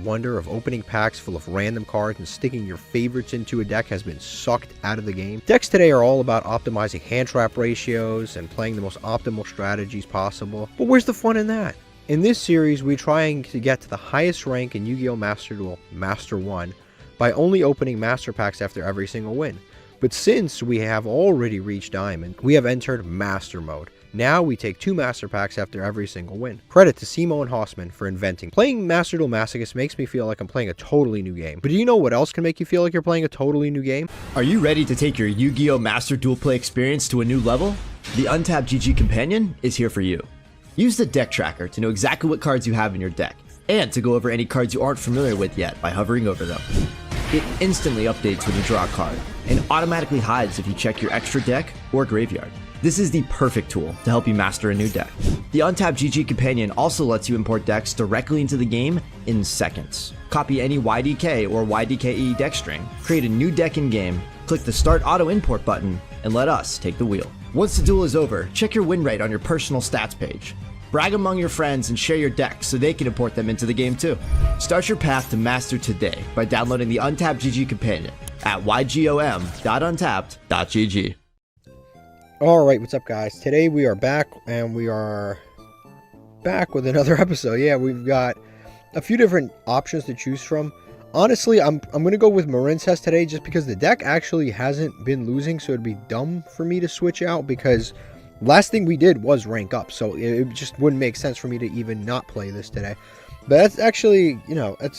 wonder of opening packs full of random cards and sticking your favorites into a deck has been sucked out of the game. Decks today are all about optimizing hand trap ratios and playing the most optimal strategies possible. But where's the fun in that? In this series, we're trying to get to the highest rank in Yu-Gi-Oh! Master Duel, Master 1, by only opening Master Packs after every single win. But since we have already reached Diamond, we have entered Master Mode. Now we take 2 Master Packs after every single win. Credit to Cimo and Hausman for inventing. Playing Master Duel Masochist makes me feel like I'm playing a totally new game. But do you know what else can make you feel like you're playing a totally new game? Are you ready to take your Yu-Gi-Oh! Master Duel Play experience to a new level? The Untapped GG Companion is here for you. Use the deck tracker to know exactly what cards you have in your deck, and to go over any cards you aren't familiar with yet by hovering over them. It instantly updates when you draw a card, and automatically hides if you check your extra deck or graveyard. This is the perfect tool to help you master a new deck. The Untapped GG Companion also lets you import decks directly into the game in seconds. Copy any YDK or YDKE deck string, create a new deck in-game, click the Start Auto Import button, and let us take the wheel. Once the duel is over, check your win rate on your personal stats page. Brag among your friends and share your decks so they can import them into the game too. Start your path to master today by downloading the Untapped GG Companion at ygom.untapped.gg. Alright, what's up guys? Today we are back, and we are back with another episode. Yeah, we've got a few different options to choose from. Honestly, I'm going to go with Marincess today just because the deck actually hasn't been losing, so it'd be dumb for me to switch out because last thing we did was rank up, so it just wouldn't make sense for me to even not play this today. But that's actually, you know, it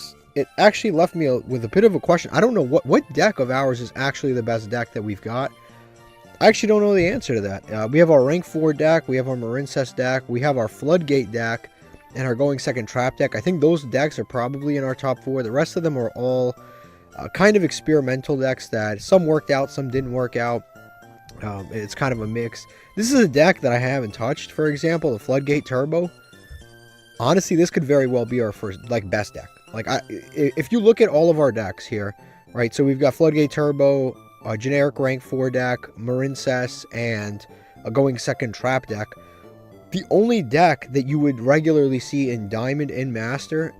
actually left me with a bit of a question. I don't know what deck of ours is actually the best deck that we've got. I actually don't know the answer to that. We have our rank 4 deck, we have our Marincess deck, we have our Floodgate deck, and our Going Second Trap deck. I think those decks are probably in our top 4. The rest of them are all kind of experimental decks that some worked out, some didn't work out. It's kind of a mix. This is a deck that I haven't touched. For example, the Floodgate Turbo. Honestly, this could very well be our first, best deck. If you look at all of our decks here, right? So we've got Floodgate Turbo, a generic rank 4 deck, Marincess, and a Going Second Trap deck. The only deck that you would regularly see in Diamond and Master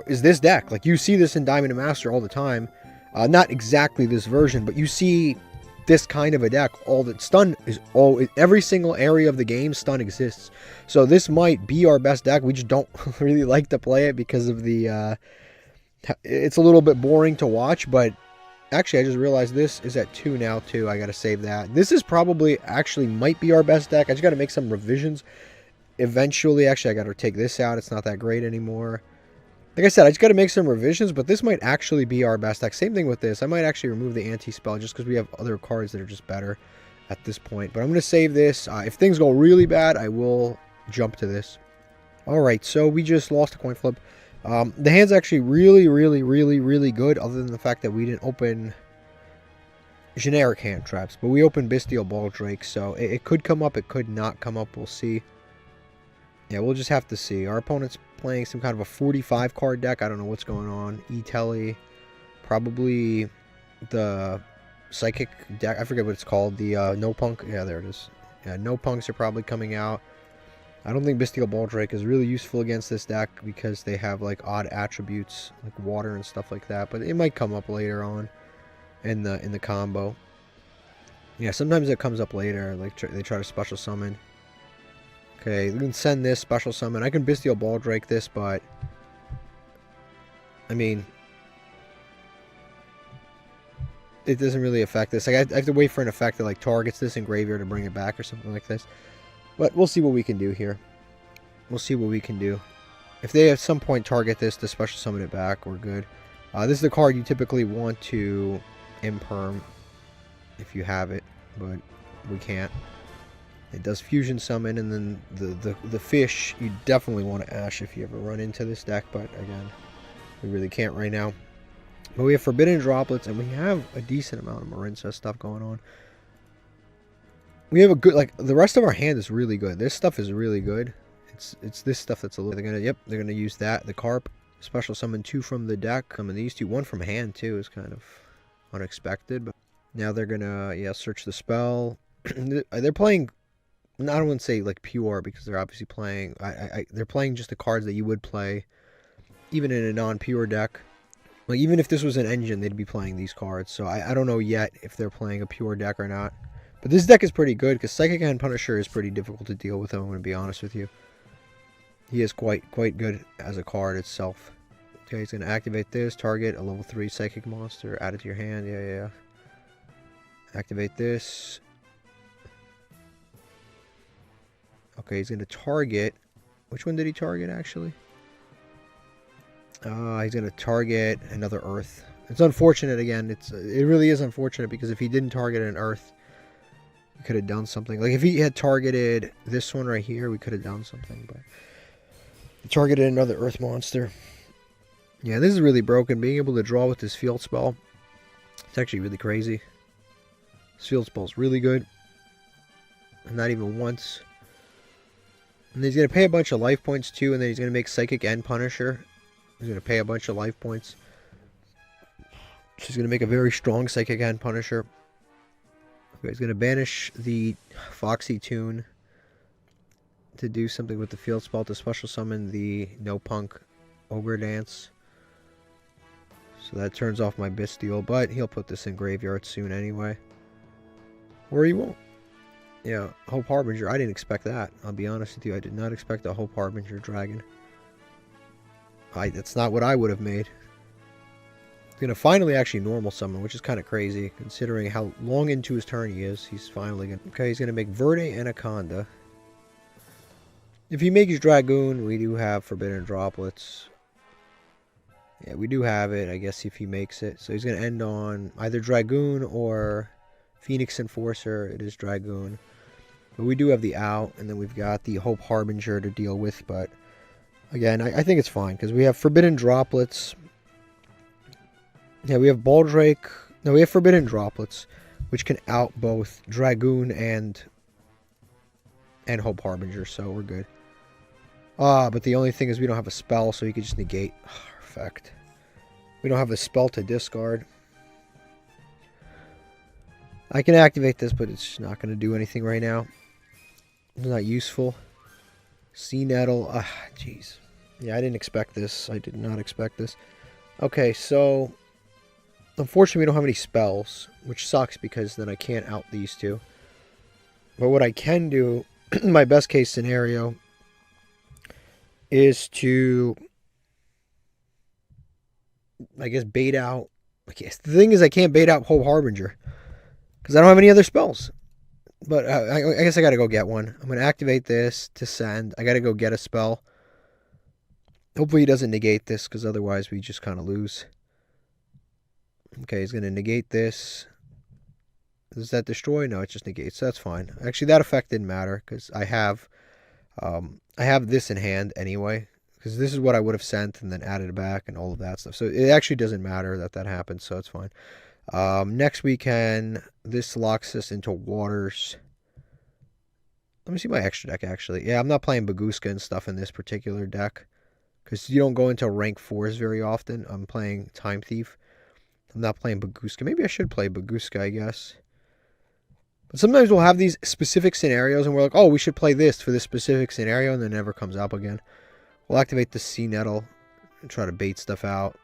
is this deck. Like, you see this in Diamond and Master all the time. Not exactly this version, but you see this kind of a deck. Stun is every single area of the game, Stun exists. So this might be our best deck. We just don't really like to play it because of the it's a little bit boring to watch. But actually, I just realized this is at 2 now too. I gotta save that. This is probably might be our best deck. I just gotta make some revisions eventually. Actually, I gotta take this out. It's not that great anymore. Like I said, I just got to make some revisions, but this might actually be our best deck. Same thing with this. I might actually remove the anti-spell just because we have other cards that are just better at this point. But I'm going to save this. If things go really bad, I will jump to this. Alright, so we just lost a coin flip. The hand's actually really, really, really, really good, other than the fact that we didn't open generic hand traps. But we opened Bestial Baldrake, so it could come up, it could not come up. We'll see. Yeah, we'll just have to see. Our opponent's playing some kind of a 45 card deck. I don't know what's going on. E-Telly. Probably the Psychic deck. I forget what it's called. The No Punk. Yeah, there it is. Yeah, No Punks are probably coming out. I don't think Bestial Baldrake is really useful against this deck because they have odd attributes like water and stuff like that. But it might come up later on in the combo. Yeah, sometimes it comes up later. They try to special summon. Okay, we can send this special summon. I can Bestial Baldrake this, but I mean, it doesn't really affect this. I have to wait for an effect that targets this in graveyard to bring it back or something like this. But we'll see what we can do here. We'll see what we can do. If they at some point target this to special summon it back, we're good. This is the card you typically want to imperm if you have it, but we can't. It does fusion summon, and then the fish you definitely want to ash if you ever run into this deck, but again, we really can't right now. But we have Forbidden Droplets, and we have a decent amount of Marincess stuff going on. We have a good, the rest of our hand is really good. This stuff is really good. It's this stuff that's a little, they're gonna use that. The Carp, special summon 2 from the deck. I mean, these 2, 1 from hand too is kind of unexpected, but now they're gonna, search the spell. They're playing, I don't want to say pure, because they're obviously playing, they're playing just the cards that you would play even in a non-pure deck. Like, even if this was an engine, they'd be playing these cards. So I don't know yet if they're playing a pure deck or not. But this deck is pretty good, because Psychic Hand Punisher is pretty difficult to deal with, I'm going to be honest with you. He is quite good as a card itself. Okay, he's going to activate this, target a level 3 Psychic monster, add it to your hand, yeah. Activate this. Okay, he's going to target... Which one did he target, actually? He's going to target another Earth. It's unfortunate, again. It really is unfortunate, because if he didn't target an Earth, he could have done something. Like, if he had targeted this one right here, we could have done something, but... He targeted another Earth monster. Yeah, this is really broken. Being able to draw with this field spell, it's actually really crazy. This field spell is really good. And not even once. And he's going to pay a bunch of life points too, and then he's going to make Psychic and Punisher. He's going to pay a bunch of life points. So he's going to make a very strong Psychic and Punisher. Okay, he's going to banish the Foxy Tune to do something with the field spell, to special summon the No Punk Ogre Dance. So that turns off my Bestial, but he'll put this in graveyard soon anyway. Or he won't. Yeah, Hope Harbinger. I didn't expect that. I'll be honest with you. I did not expect a Hope Harbinger dragon. That's not what I would have made. He's going to finally actually normal summon, which is kind of crazy, considering how long into his turn he is. He's finally going to... Okay, he's going to make Verde Anaconda. If he makes Dragoon, we do have Forbidden Droplets. Yeah, we do have it, I guess, if he makes it. So he's going to end on either Dragoon or Phoenix Enforcer. It is Dragoon. But we do have the out, and then we've got the Hope Harbinger to deal with. But, again, I think it's fine, because we have Forbidden Droplets. Yeah, we have Baldrake. No, we have Forbidden Droplets, which can out both Dragoon and Hope Harbinger, so we're good. But the only thing is we don't have a spell, so you could just negate our effect. We don't have a spell to discard. I can activate this, but it's not going to do anything right now. It's not useful. Sea Nettle. Jeez. Yeah, I didn't expect this. I did not expect this. Okay, so... Unfortunately, we don't have any spells, which sucks because then I can't out these two. But what I can do, my best case scenario, is to, I guess, bait out... The thing is, I can't bait out Hope Harbinger, because I don't have any other spells. But I guess I gotta go get one. I'm gonna activate this to send. I gotta go get a spell. Hopefully he doesn't negate this, because otherwise we just kind of lose. Okay, he's gonna negate this. Does that destroy? No, it just negates. So that's fine. Actually, that effect didn't matter, because I have this in hand anyway. Because this is what I would have sent and then added it back and all of that stuff. So it actually doesn't matter that happens, so it's fine. Next weekend, this locks us into Waters. Let me see my extra deck, actually. Yeah, I'm not playing Baguska and stuff in this particular deck, because you don't go into rank 4s very often. I'm playing Time Thief. I'm not playing Baguska. Maybe I should play Baguska, I guess. But sometimes we'll have these specific scenarios, and we're like, oh, we should play this for this specific scenario, and then it never comes up again. We'll activate the Sea Nettle and try to bait stuff out.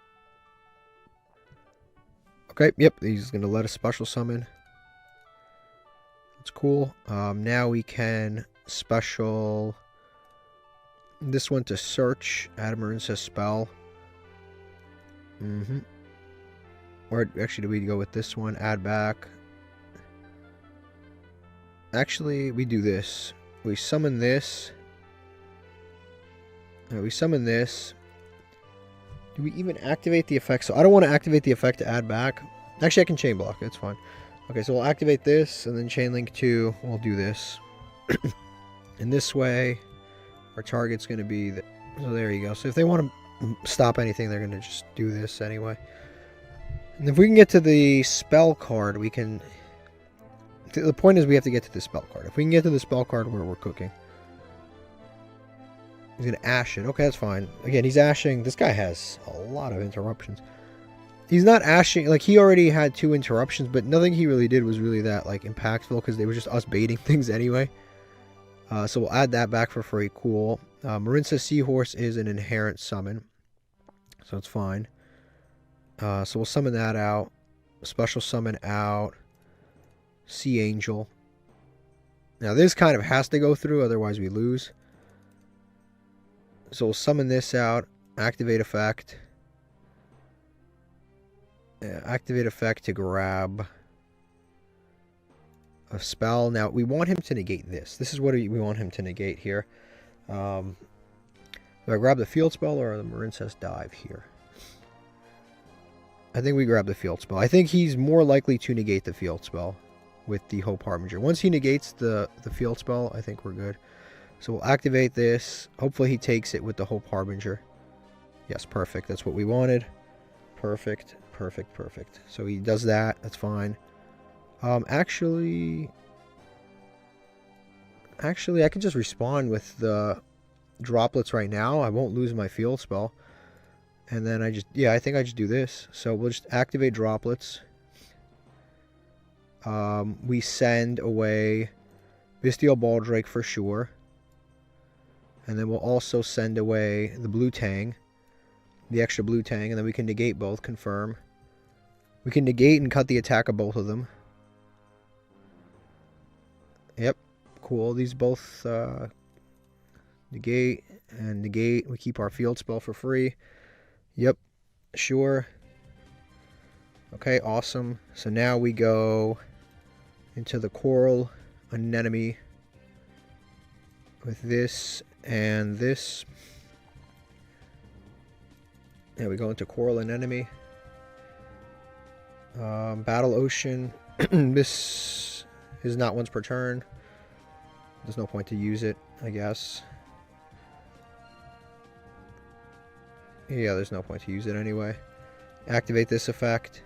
Okay, yep, he's going to let us special summon. That's cool. Now we can special this one to search. Add a Marinsa spell. Or actually, do we go with this one? Add back. Actually, we do this. We summon this. We summon this. Do we even activate the effect? So I don't want to activate the effect to add back. Actually, I can chain block. It's fine. Okay, so we'll activate this, and then chain link 2. We'll do this. In this way, our target's going to be... So there you go. So if they want to stop anything, they're going to just do this anyway. And if we can get to the spell card, we can... The point is we have to get to the spell card. If we can get to the spell card, we're cooking. He's going to ash it. Okay, that's fine. Again, he's ashing. This guy has a lot of interruptions. He's not ashing. Like, he already had 2 interruptions, but nothing he really did was really that, like, impactful, because they were just us baiting things anyway. So we'll add that back for free. Cool. Marinsa Seahorse is an inherent summon. So it's fine. So we'll summon that out. Special summon out. Sea Angel. Now this kind of has to go through, otherwise we lose. So we'll summon this out. Activate effect. Activate effect to grab a spell. Now we want him to negate this. This is what we want him to negate here. Do I grab the field spell or the Marincess dive here? I think we grab the field spell. I think he's more likely to negate the field spell with the Hope Harbinger. Once he negates the field spell, I think we're good. So we'll activate this. Hopefully he takes it with the Hope Harbinger. Yes, perfect. That's what we wanted. Perfect, perfect, perfect. So he does that. That's fine. Actually, I can just respond with the droplets right now. I won't lose my field spell. And then I think I just do this. So we'll just activate droplets. We send away Bestial Baldrake for sure. And then we'll also send away the blue Tang. The extra blue Tang. And then we can negate both. Confirm. We can negate and cut the attack of both of them. Yep. Cool. These both negate and negate. We keep our field spell for free. Yep. Sure. Okay, awesome. So now we go into the Coral Anemone with this and this. Yeah, we go into Coral Anemone. Battle Ocean. This is not once per turn. There's no point to use it, I guess. Yeah, there's no point to use it anyway. Activate this effect.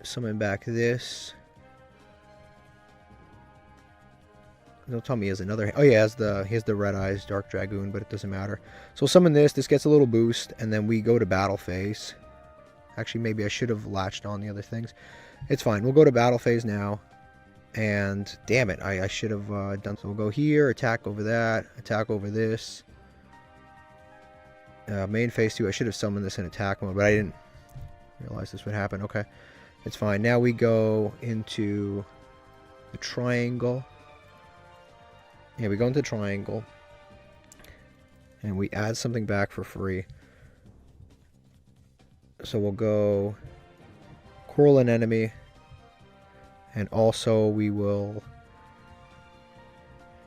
Summon back this. Don't tell me he has another. Oh yeah, he has the Red Eyes Dark Dragoon, but it doesn't matter. So we'll summon this. This gets a little boost, and then we go to battle phase. Actually, maybe I should have latched on the other things. It's fine. We'll go to battle phase now. And damn it, I should have done. So we'll go here, attack over that, attack over this. Main phase 2. I should have summoned this in attack mode, but I didn't realize this would happen. Okay, it's fine. Now we go into the triangle. Yeah, we go into triangle. And we add something back for free. So we'll go Coral Anemone. And also we will...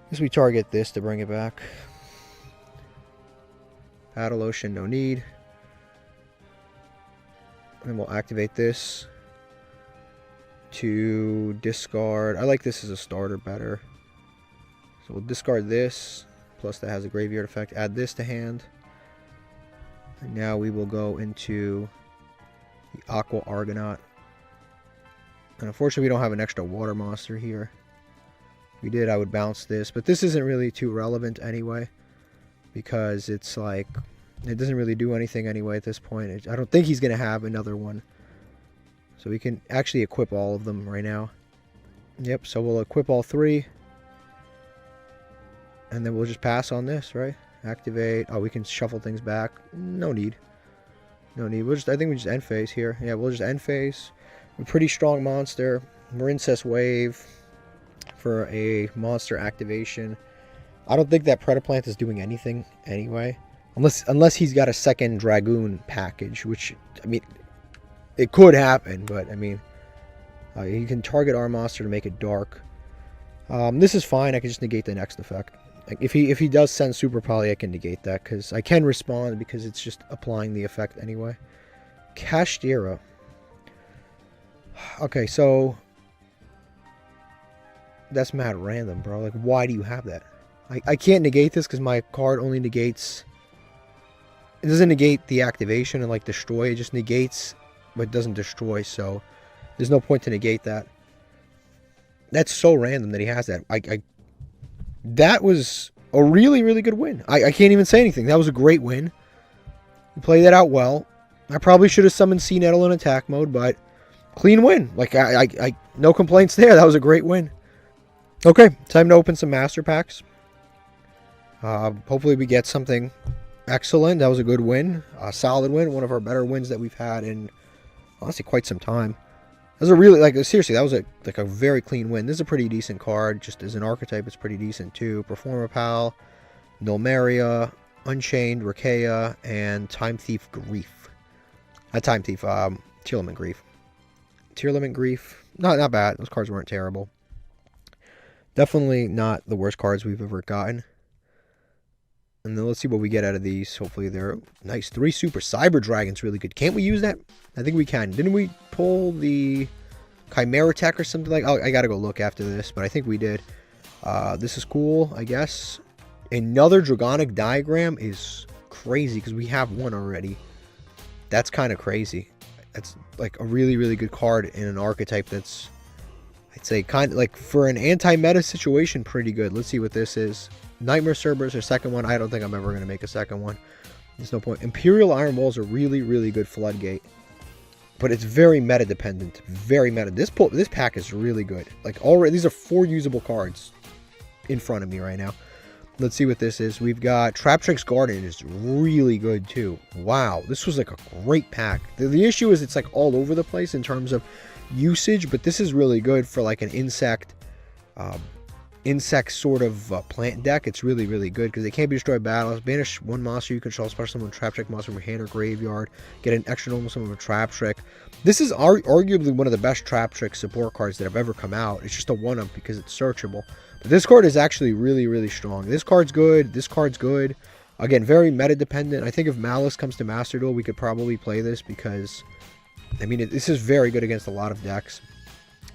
I guess we target this to bring it back. Battle Ocean, no need. And we'll activate this to discard. I like this as a starter better. So we'll discard this. Plus that has a graveyard effect. Add this to hand. And now we will go into the Aqua Argonaut. And unfortunately we don't have an extra water monster here. If we did, I would bounce this. But this isn't really too relevant anyway. Because it's like, it doesn't really do anything anyway at this point. I don't think he's going to have another one. So we can actually equip all of them right now. Yep, so we'll equip all 3. And then we'll just pass on this, right? Activate. Oh, we can shuffle things back. No need. No need. I think we just end phase here. Yeah, we'll just end phase. A pretty strong monster. Marincess Wave for a monster activation. I don't think that Predaplant is doing anything anyway. Unless he's got a second Dragoon package, which, I mean, it could happen, but, I mean, you can target our monster to make it dark. This is fine. I can just negate the next effect. If he does send Super Poly, I can negate that, because I can respond, because it's just applying the effect anyway. Kashtira. Okay, so that's mad random, bro. Like, why do you have that? I can't negate this because my card only negates... It doesn't negate the activation and, like, destroy. It just negates, but doesn't destroy, so there's no point to negate that. That's so random that he has that. That was a really, really good win. I can't even say anything. That was a great win. You played that out well. I probably should have summoned Sea Nettle in attack mode, but clean win. Like, no complaints there. That was a great win. Okay, time to open some master packs. Hopefully we get something excellent. That was a good win. A solid win. One of our better wins that we've had in, honestly, quite some time. That was a really, like, seriously, that was a very clean win. This is a pretty decent card. Just as an archetype, it's pretty decent too. Performer Pal, Nulmeria, Unchained, Rakea, and Time Thief Grief. Not Time Thief, Tear Limit Grief. Tear Limit Grief. Not bad. Those cards weren't terrible. Definitely not the worst cards we've ever gotten. And then let's see what we get out of these. Hopefully they're nice. 3 Super Cyber Dragons, really good. Can't we use that? I think we can. Didn't we pull the Chimera Tech or something like? Oh, I gotta go look after this, but I think we did. This is cool, I guess. Another Dragonic Diagram is crazy because we have one already. That's kind of crazy. That's like a really, really good card in an archetype that's, I'd say, kind of like for an anti-meta situation, pretty good. Let's see what this is. Nightmare Cerberus, our second one. I don't think I'm ever going to make a second one. There's no point. Imperial Iron Walls are really, really good floodgate. But it's very meta dependent. Very meta. This pack is really good. Like already, these are 4 usable cards in front of me right now. Let's see what this is. We've got Traptrix Garden is really good too. Wow, this was like a great pack. The issue is it's like all over the place in terms of usage, but this is really good for like an insect sort of plant deck. It's really, really good because they can't be destroyed by battles. Banish 1 monster you control, special summon Traptrix monster from your hand or graveyard. Get an extra normal summon of a Traptrix. This is arguably one of the best Traptrix support cards that have ever come out. It's just a 1-up because it's searchable. But this card is actually really, really strong. This card's good. This card's good. Again, very meta dependent. I think if Malice comes to Master Duel, we could probably play this because, I mean, this is very good against a lot of decks.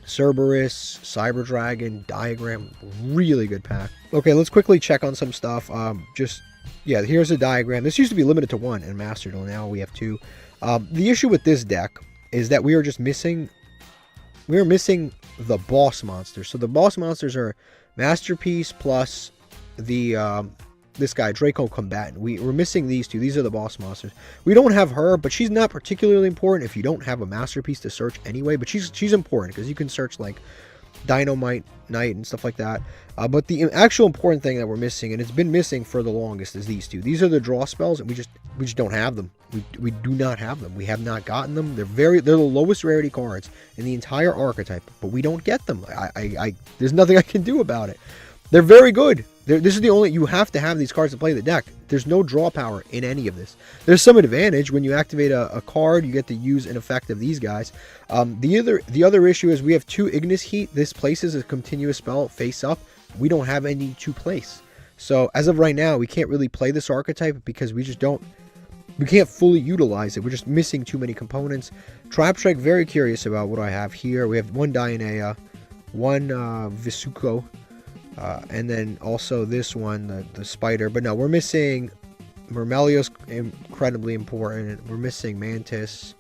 Cerberus, Cyber Dragon, Diagram, really good pack. Okay, let's quickly check on some stuff. Yeah, here's a Diagram. This used to be limited to 1 in Master Duel. Now we have 2. The issue with this deck is that we are just missing, the boss monsters. So the boss monsters are Masterpiece plus the this guy, Draco Combatant. We're missing these 2. These are the boss monsters. We don't have her, but she's not particularly important if you don't have a Masterpiece to search anyway. But she's important because you can search like Dynamite Knight and stuff like that. But the actual important thing that we're missing, and it's been missing for the longest, is these 2. These are the draw spells, and we just don't have them. We do not have them. We have not gotten them. They're the lowest rarity cards in the entire archetype, but we don't get them. There's nothing I can do about it. They're very good. This is the only, you have to have these cards to play the deck. There's no draw power in any of this. There's some advantage when you activate a card, you get to use an effect of these guys. The other issue is we have 2 Ignis Heat. This places a continuous spell face up. We don't have any to place. So as of right now, we can't really play this archetype because we can't fully utilize it. We're just missing too many components. Traptrix, very curious about what I have here. We have 1 Dianea, 1 Visuko, and then also this one, the spider. But no, we're missing Myrmeleo's incredibly important. We're missing Mantis.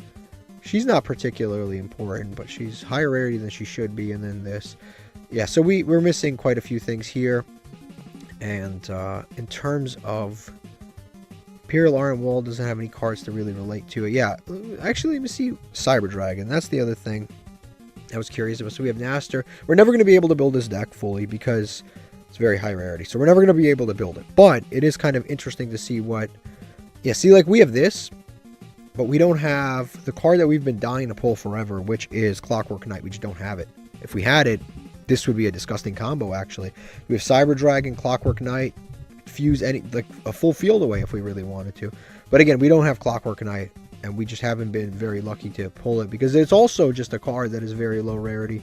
She's not particularly important, but she's higher rarity than she should be. And then this. Yeah, so we're missing quite a few things here. And in terms of Imperial Iron Wall, doesn't have any cards to really relate to it. Yeah, actually, let me see Cyber Dragon. That's the other thing I was curious about. So we have Naster. We're never going to be able to build this deck fully because it's very high rarity. So we're never going to be able to build it. But it is kind of interesting to see what... Yeah, see, like, we have this, but we don't have the card that we've been dying to pull forever, which is Clockwork Knight. We just don't have it. If we had it, this would be a disgusting combo, actually. We have Cyber Dragon, Clockwork Knight, fuse any, like, a full field away if we really wanted to. But again, we don't have Clockwork Knight, and we just haven't been very lucky to pull it because it's also just a card that is very low rarity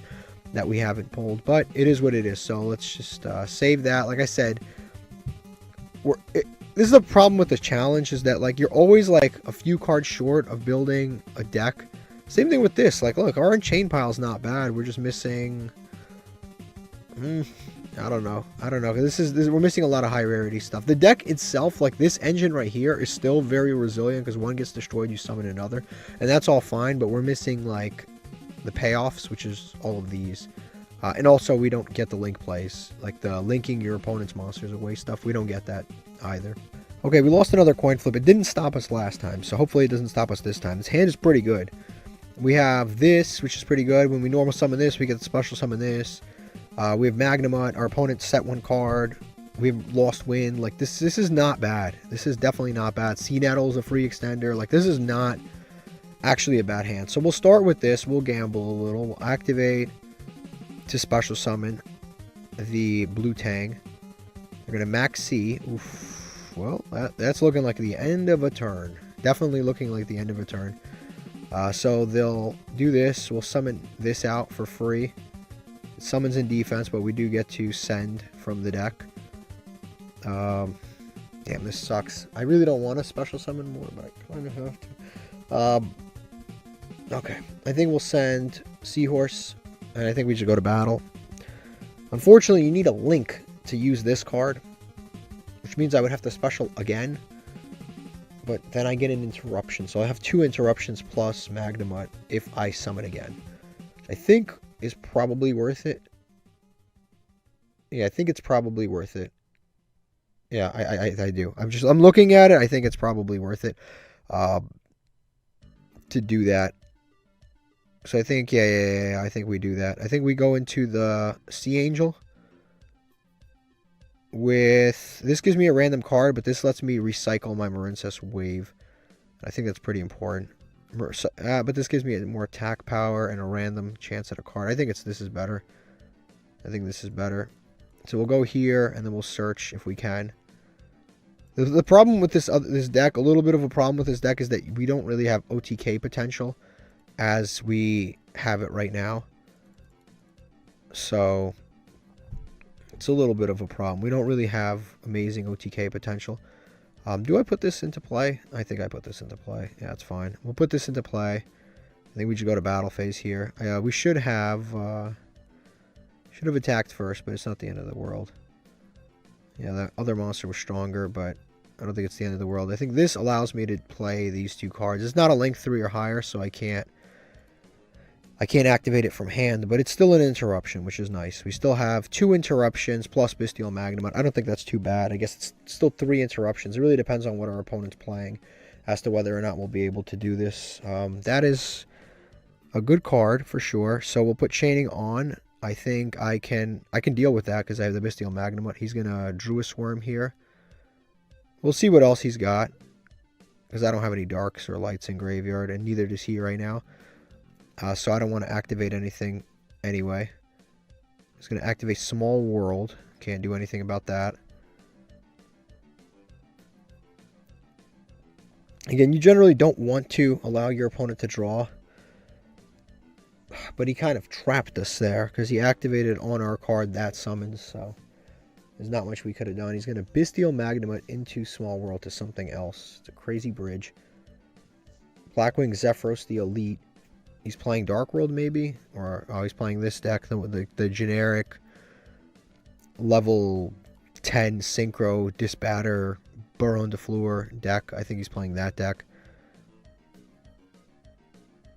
that we haven't pulled. But it is what it is, so let's just save that. Like I said, this is the problem with the challenge, is that, like, you're always like a few cards short of building a deck. Same thing with this. Like, look, our Unchained pile's not bad. We're just missing... I don't know. We're missing a lot of high rarity stuff. The deck itself, like this engine right here, is still very resilient because one gets destroyed, you summon another, and that's all fine. But we're missing like the payoffs, which is all of these, and also we don't get the link plays, like the linking your opponent's monsters away stuff. We don't get that either. Okay, we lost another coin flip. It didn't stop us last time, so hopefully it doesn't stop us this time. This hand is pretty good. We have this, which is pretty good. When we normal summon this, we get the special summon this. We have Magnamut. Our opponent set 1 card. We've lost wind. Like, this is not bad. This is definitely not bad. Sea Nettle's a free extender. Like, this is not actually a bad hand. So we'll start with this. We'll gamble a little. We'll activate to special summon the Blue Tang. We're going to max C. Oof. Well, that's looking like the end of a turn. Definitely looking like the end of a turn. So they'll do this. We'll summon this out for free. It summons in defense, but we do get to send from the deck. Damn, this sucks. I really don't want to special summon more, but I kind of have to. Okay, I think we'll send Seahorse, and I think we should go to battle. Unfortunately, you need a link to use this card, which means I would have to special again. But then I get an interruption, so I have 2 interruptions plus Magnemite if I summon again. I think is probably worth it. Yeah, I think it's probably worth it. Yeah, I do. I'm looking at it. I think it's probably worth it to do that. So I think, yeah, I think we do that. I think we go into the Sea Angel. With this gives me a random card, but this lets me recycle my Marincess Wave. I think that's pretty important. But this gives me more attack power and a random chance at a card. I think this is better. I think this is better. So we'll go here and then we'll search if we can. The problem with this deck, a little bit of a problem with this deck, is that we don't really have OTK potential as we have it right now. So it's a little bit of a problem. We don't really have amazing OTK potential. Do I put this into play? I think I put this into play. Yeah, it's fine. We'll put this into play. I think we should go to battle phase here. We should have attacked first, but it's not the end of the world. Yeah, that other monster was stronger, but I don't think it's the end of the world. I think this allows me to play these 2 cards. It's not a link 3 or higher, so I can't activate it from hand, but it's still an interruption, which is nice. We still have 2 interruptions plus Bestial Magnemite. I don't think that's too bad. I guess it's still 3 interruptions. It really depends on what our opponent's playing as to whether or not we'll be able to do this. That is a good card for sure. So we'll put Chaining on. I think I can deal with that because I have the Bestial Magnemite. He's going to Druid Swarm here. We'll see what else he's got, because I don't have any Darks or Lights in Graveyard, and neither does he right now. So I don't want to activate anything anyway. It's going to activate Small World. Can't do anything about that. Again, you generally don't want to allow your opponent to draw. But he kind of trapped us there because he activated on our card that summons. So there's not much we could have done. He's going to Bestial Magnemite into Small World to something else. It's a crazy bridge. Blackwing Zephyros, the Elite. He's playing Dark World maybe? Or he's playing this deck, the generic level 10 Synchro Disbatter Baron de Fleur deck. I think he's playing that deck.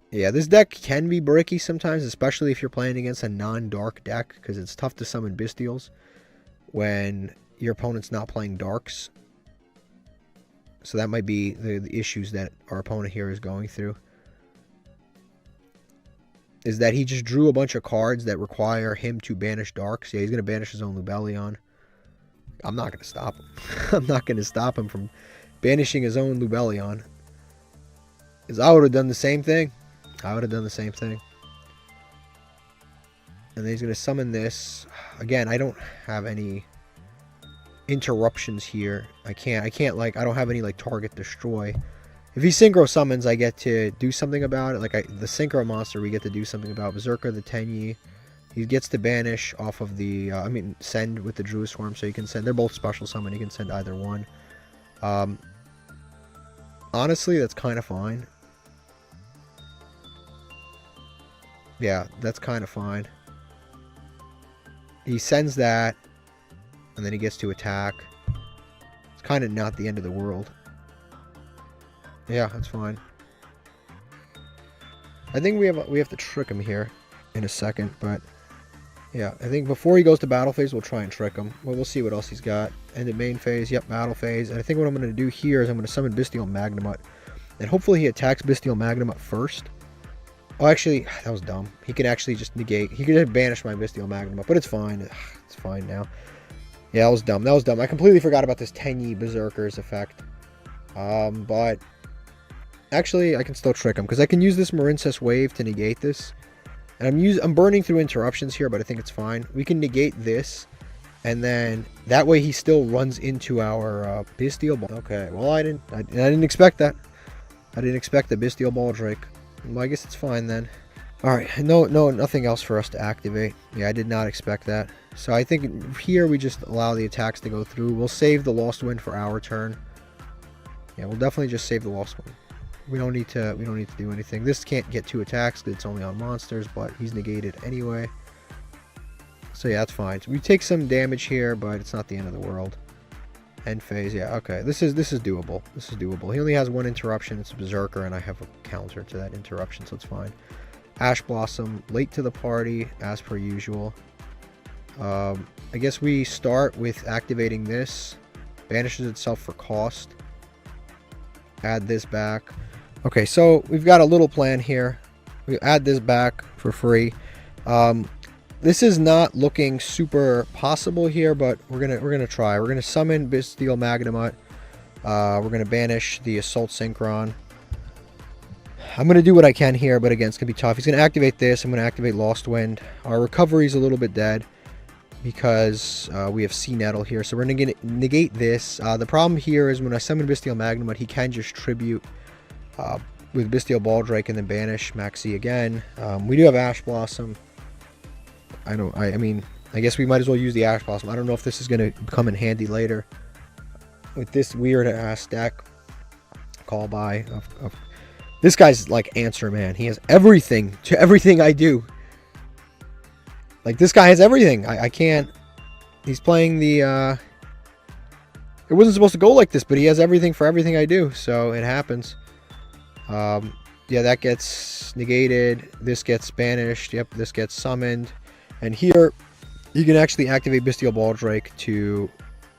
Yeah, this deck can be bricky sometimes, especially if you're playing against a non-dark deck, because it's tough to summon Bestials when your opponent's not playing Darks. So that might be the issues that our opponent here is going through. Is that he just drew a bunch of cards that require him to banish Darks. Yeah, he's going to banish his own Lubellion. I'm not going to stop him. I'm not going to stop him from banishing his own Lubellion. Because I would have done the same thing. I would have done the same thing. And then he's going to summon this. Again, I don't have any interruptions here. I don't have any, like, target destroy. If he Synchro summons, I get to do something about it. Like, the Synchro monster, we get to do something about. Berserker, the Tenyi. He gets to banish off of the, send with the Druid Swarm, so you can send. They're both special summon. You can send either one. Honestly, that's kind of fine. Yeah, that's kind of fine. He sends that, and then he gets to attack. It's kind of not the end of the world. Yeah, that's fine. I think we have to trick him here in a second, but yeah, I think before he goes to battle phase, we'll try and trick him. Well, we'll see what else he's got. End of main phase, yep, battle phase. And I think what I'm going to do here is I'm going to summon Bestial Magnemite. And hopefully he attacks Bestial Magnemite first. Oh, actually, that was dumb. He can actually just negate. He could banish my Bestial Magnemite, but it's fine. It's fine now. Yeah, that was dumb. That was dumb. I completely forgot about this Tenyi Berserker's effect. But actually, I can still trick him because I can use this Marincess Wave to negate this. And I'm burning through interruptions here, but I think it's fine. We can negate this, and then that way he still runs into our Bestial Ball. Okay, well I didn't expect that. I didn't expect the Bestial Baldrake. Well, I guess it's fine then. All right, no, nothing else for us to activate. Yeah, I did not expect that. So I think here we just allow the attacks to go through. We'll save the Lost Wind for our turn. Yeah, we'll definitely just save the Lost Wind. We don't need to do anything. This can't get 2 attacks because it's only on monsters, but he's negated anyway. So yeah, that's fine. So we take some damage here, but it's not the end of the world. End phase, yeah, okay. This is doable. This is doable. He only has 1 interruption. It's a Berserker, and I have a counter to that interruption, so it's fine. Ash Blossom, late to the party, as per usual. I guess we start with activating this. Banishes itself for cost. Add this back. Okay, so we've got a little plan here. We add this back for free. This is not looking super possible here, but we're gonna try. We're gonna summon Bestial Magnemite. We're gonna banish the Assault Synchron. I'm going to do what I can here, but again, it's going to be tough. He's going to activate this. I'm going to activate Lost Wind. Our recovery is a little bit dead because we have Sea Nettle here. So we're going to negate this. The problem here is when I summon Bestial Magnemite, he can just tribute with Bestial Baldrake and then banish Maxi again. We do have Ash Blossom. I mean, I guess we might as well use the Ash Blossom. I don't know if this is going to come in handy later with this weird ass deck. Call by of this guy's like Answer Man. He has everything to everything I do. Like, this guy has everything. I can't. He's playing the it wasn't supposed to go like this, but he has everything for everything I do, so it happens. Yeah, that gets negated. This gets banished. Yep, this gets summoned. And here you can actually activate Bestial Baldrake to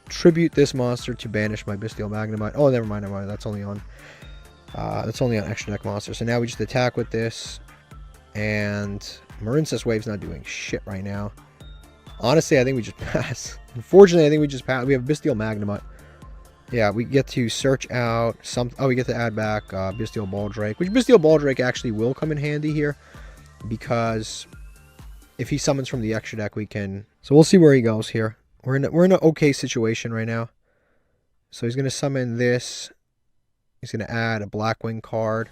tribute this monster to banish my Bestial Magnemite. Oh, never mind, that's only on extra deck monsters. So now we just attack with this, and Marincess Wave's not doing shit right now. Honestly, I think we just pass. Unfortunately, I think we just pass. We have Bestial Magnemite. Yeah, we get to search out some. Oh, we get to add back Bestial Baldrake, which Bestial Baldrake actually will come in handy here, because if he summons from the extra deck, we can. So we'll see where he goes here. We're in an okay situation right now. So he's gonna summon this. He's going to add a Blackwing card.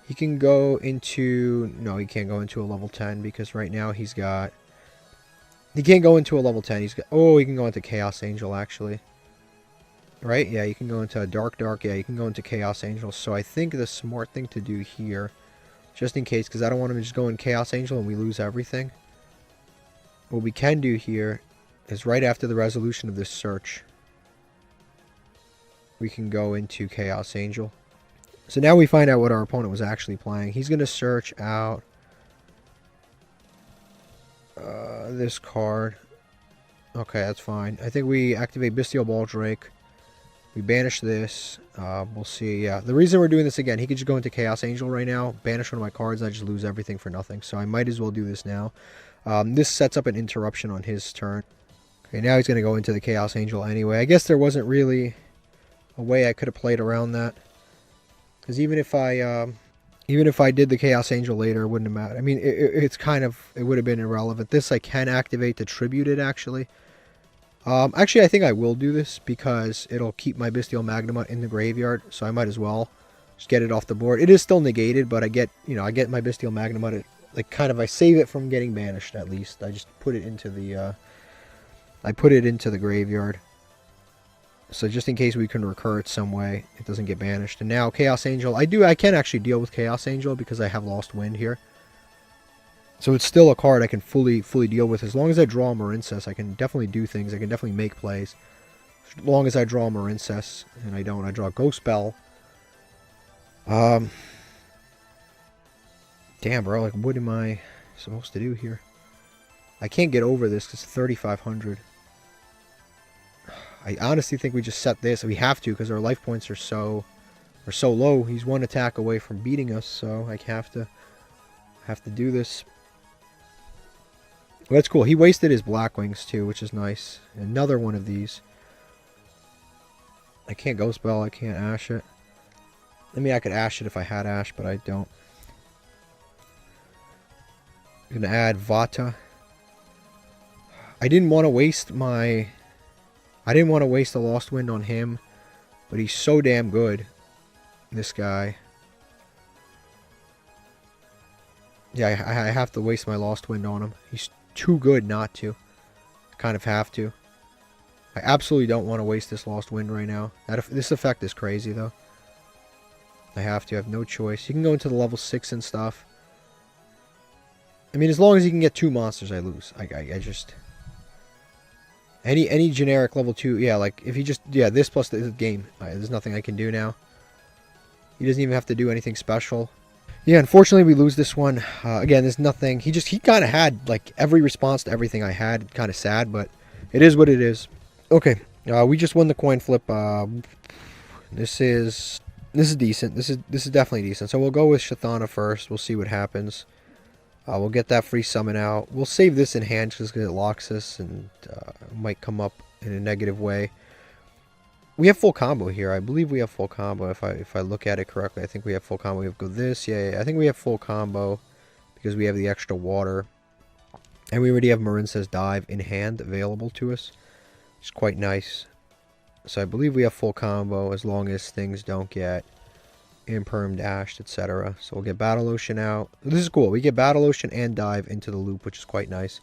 He can go into... No, he can't go into a level 10 because right now he's got... He can't go into a level 10. He's got... Oh, he can go into Chaos Angel, actually. Right? Yeah, you can go into Dark. Yeah, you can go into Chaos Angel. So I think the smart thing to do here, just in case, because I don't want him to just go in Chaos Angel and we lose everything. What we can do here is right after the resolution of this search, we can go into Chaos Angel. So now we find out what our opponent was actually playing. He's going to search out this card. Okay, that's fine. I think we activate Bestial Baldrake. We banish this. We'll see. Yeah, the reason we're doing this again, he could just go into Chaos Angel right now, banish one of my cards, and I just lose everything for nothing. So I might as well do this now. This sets up an interruption on his turn. Okay, now he's going to go into the Chaos Angel anyway. I guess there wasn't really a way I could have played around that, because even if I did the Chaos Angel later, it wouldn't have mattered. I mean, it would have been irrelevant. This I can activate to tribute it, actually. Actually, I think I will do this because it'll keep my Bestial Magnemite in the graveyard, so I might as well just get it off the board. It is still negated, but I get my Bestial Magnemite. I save it from getting banished at least. I just put it into the graveyard. So just in case we can recur it some way, it doesn't get banished. And now Chaos Angel, I can actually deal with Chaos Angel because I have Lost Wind here. So it's still a card I can fully deal with. As long as I draw Marincess, I can definitely do things. I can definitely make plays. As long as I draw Marincess, and I don't, I draw Ghost Bell. Damn, bro, like, what am I supposed to do here? I can't get over this because it's 3,500. I honestly think we just set this. We have to because our life points are so low. He's one attack away from beating us, so I have to do this. Well, that's cool. He wasted his black wings too, which is nice. Another one of these. I can't Ghost Bell. I can't Ash it. I mean, I could Ash it if I had Ash, but I don't. I'm going to add Vata. I didn't want to waste my... I didn't want to waste the Lost Wind on him, but he's so damn good, this guy. Yeah, I have to waste my Lost Wind on him. He's too good not to. I kind of have to. I absolutely don't want to waste this Lost Wind right now. This effect is crazy, though. I have to. I have no choice. You can go into the level 6 and stuff. I mean, as long as you can get 2 monsters, I lose. I just... Any generic level 2... Yeah, like, if he just... Yeah, this plus the game. There's nothing I can do now. He doesn't even have to do anything special. Yeah, unfortunately, we lose this one. Again, there's nothing... He kind of had, like, every response to everything I had. Kind of sad, but it is what it is. Okay, we just won the coin flip. This is decent. This is definitely decent. So we'll go with Shathana first. We'll see what happens. We'll get that free summon out. We'll save this in hand just because it locks us and might come up in a negative way. We have full combo here. I believe we have full combo. If I look at it correctly, I think we have full combo. We have go this. Yeah. I think we have full combo because we have the extra water. And we already have Marinsa's Dive in hand available to us. It's quite nice. So I believe we have full combo as long as things don't get imperm dashed, etc. So we'll get Battle Ocean out. This is cool. We get Battle Ocean and Dive into the loop, which is quite nice.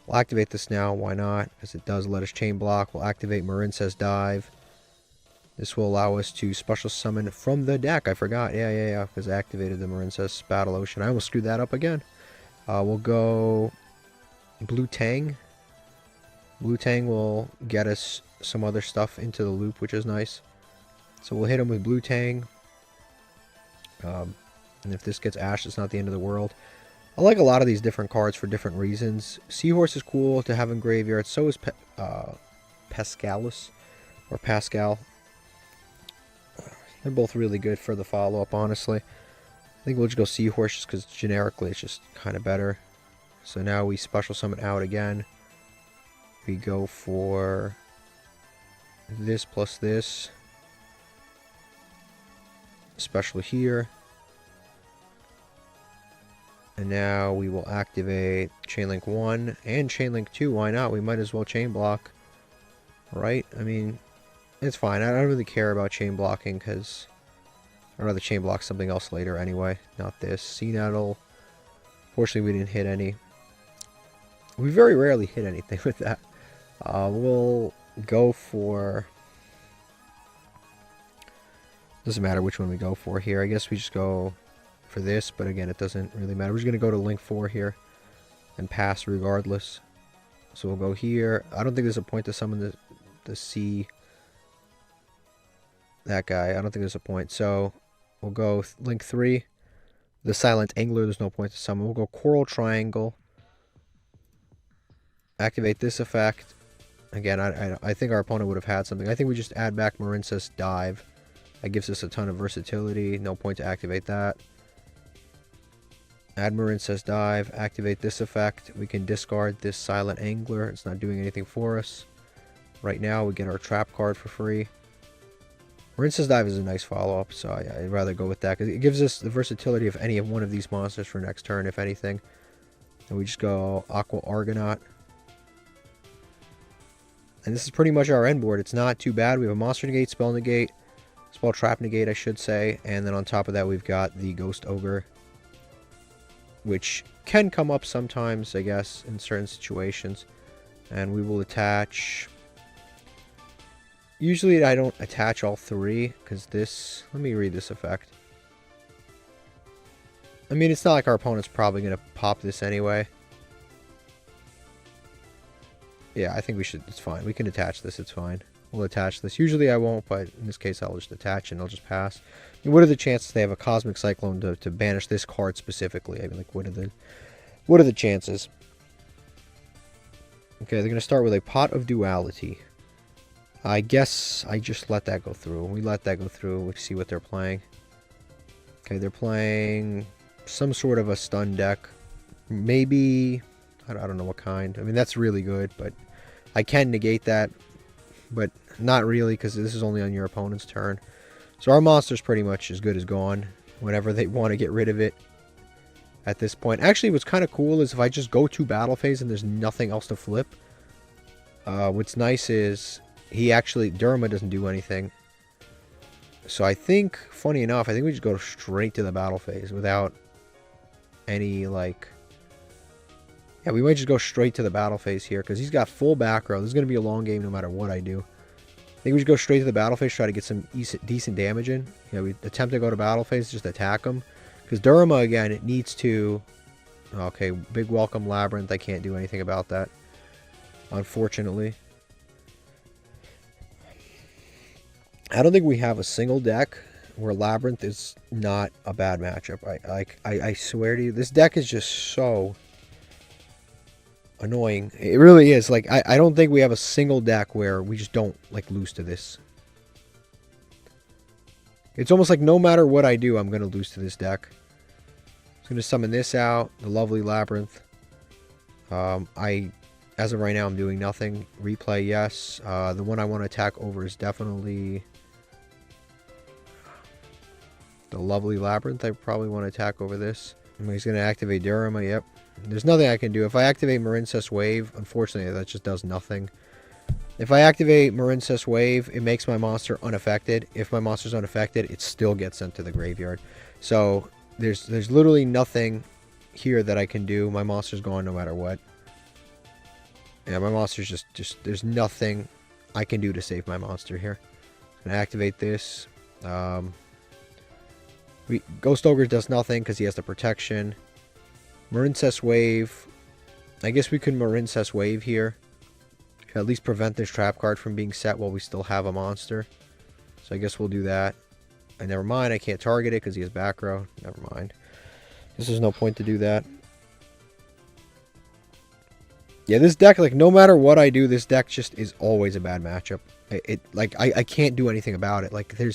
We'll activate this now. Why not? Because it does let us chain block. We'll activate Marinsa's Dive. This will allow us to special summon from the deck. I forgot. Yeah. Because I activated the Marinsa's Battle Ocean. I almost screwed that up again. We'll go Blue Tang. Blue Tang will get us some other stuff into the loop, which is nice. So we'll hit him with Blue Tang. And if this gets Ash, it's not the end of the world. I like a lot of these different cards for different reasons. Seahorse is cool to have in graveyard. So is Pascalus. Or Pascal. They're both really good for the follow-up, honestly. I think we'll just go Seahorse just because generically it's just kind of better. So now we special summon out again. We go for this plus this. Special here. And now we will activate Chainlink 1 and Chainlink 2. Why not? We might as well chain block. Right? I mean, it's fine. I don't really care about chain blocking because I'd rather chain block something else later anyway. Not this. Sea Nettle. Fortunately, we didn't hit any. We very rarely hit anything with that. We'll go for... Doesn't matter which one we go for here. I guess we just go for this, but again, it doesn't really matter. We're just going to go to Link 4 here and pass regardless. So we'll go here. I don't think there's a point to summon the sea. That guy. I don't think there's a point. So we'll go Link 3. The Silent Angler, there's no point to summon. We'll go Coral Triangle. Activate this effect. Again, I think our opponent would have had something. I think we just add back Marinsa's Dive. That gives us a ton of versatility. No point to activate that. Add Marinsa's Dive. Activate this effect. We can discard this Silent Angler. It's not doing anything for us. Right now, we get our trap card for free. Marinsa's Dive is a nice follow-up, so yeah, I'd rather go with that. Because it gives us the versatility of any of one of these monsters for next turn, if anything. And we just go Aqua Argonaut. And this is pretty much our end board. It's not too bad. We have a Monster Negate, Spell Negate, Spell Trap Negate, I should say. And then on top of that, we've got the Ghost Ogre, which can come up sometimes, I guess, in certain situations. And we will attach... Usually I don't attach all three, because this... Let me read this effect. I mean, it's not like our opponent's probably going to pop this anyway. Yeah, I think we should... It's fine. We can attach this. It's fine. We'll attach this. Usually I won't, but in this case I'll just attach and I'll just pass. I mean, what are the chances they have a Cosmic Cyclone to banish this card specifically? I mean, like, what are the chances? Okay, they're going to start with a Pot of Duality. I guess I just let that go through. We let that go through. We see what they're playing. Okay, they're playing some sort of a stun deck. Maybe... I don't know what kind. I mean, that's really good, but I can negate that, but not really because this is only on your opponent's turn. So our monster's pretty much as good as gone whenever they want to get rid of it at this point. Actually, what's kind of cool is if I just go to battle phase and there's nothing else to flip, what's nice is Durma doesn't do anything. So I think, funny enough, I think we just go straight to the battle phase without any, like... Yeah, we might just go straight to the battle phase here because he's got full back row. This is going to be a long game no matter what I do. I think we should go straight to the battle phase, try to get some decent damage in. Yeah, we attempt to go to battle phase, just attack him. Because Durma, again, it needs to... Okay, big welcome Labyrinth. I can't do anything about that, unfortunately. I don't think we have a single deck where Labyrinth is not a bad matchup. I swear to you, this deck is just so annoying. It really is. Like, I don't think we have a single deck where we just don't, like, lose to this. It's almost like no matter what I do, I'm going to lose to this deck. I'm going to summon this out, the lovely Labyrinth. As of right now, I'm doing nothing. Replay, yes. The one I want to attack over is definitely the lovely Labyrinth. I probably want to attack over this. He's going to activate Durma, yep. There's nothing I can do. If I activate Marincess Wave, unfortunately, that just does nothing. If I activate Marincess Wave, it makes my monster unaffected. If my monster's unaffected, it still gets sent to the graveyard. So there's literally nothing here that I can do. My monster's gone no matter what. Yeah, my monster's just there's nothing I can do to save my monster here. I'm gonna activate this. Ghost Ogre does nothing because he has the protection. Marincess Wave. I guess we can Marincess Wave here. At least prevent this trap card from being set while we still have a monster. So I guess we'll do that. And never mind, I can't target it because he has back row. Never mind. There's no point to do that. Yeah, this deck, like, no matter what I do, this deck just is always a bad matchup. I can't do anything about it. Like, they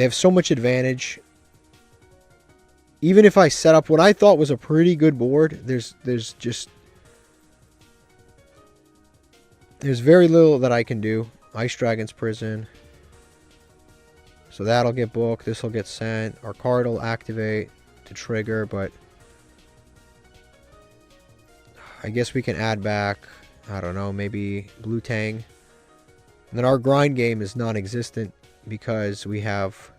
have so much advantage. Even if I set up what I thought was a pretty good board, there's very little that I can do. Ice Dragon's Prison. So that'll get booked. This will get sent. Our card will activate to trigger, but I guess we can add back, I don't know, maybe Blue Tang. And then our grind game is non-existent because we have...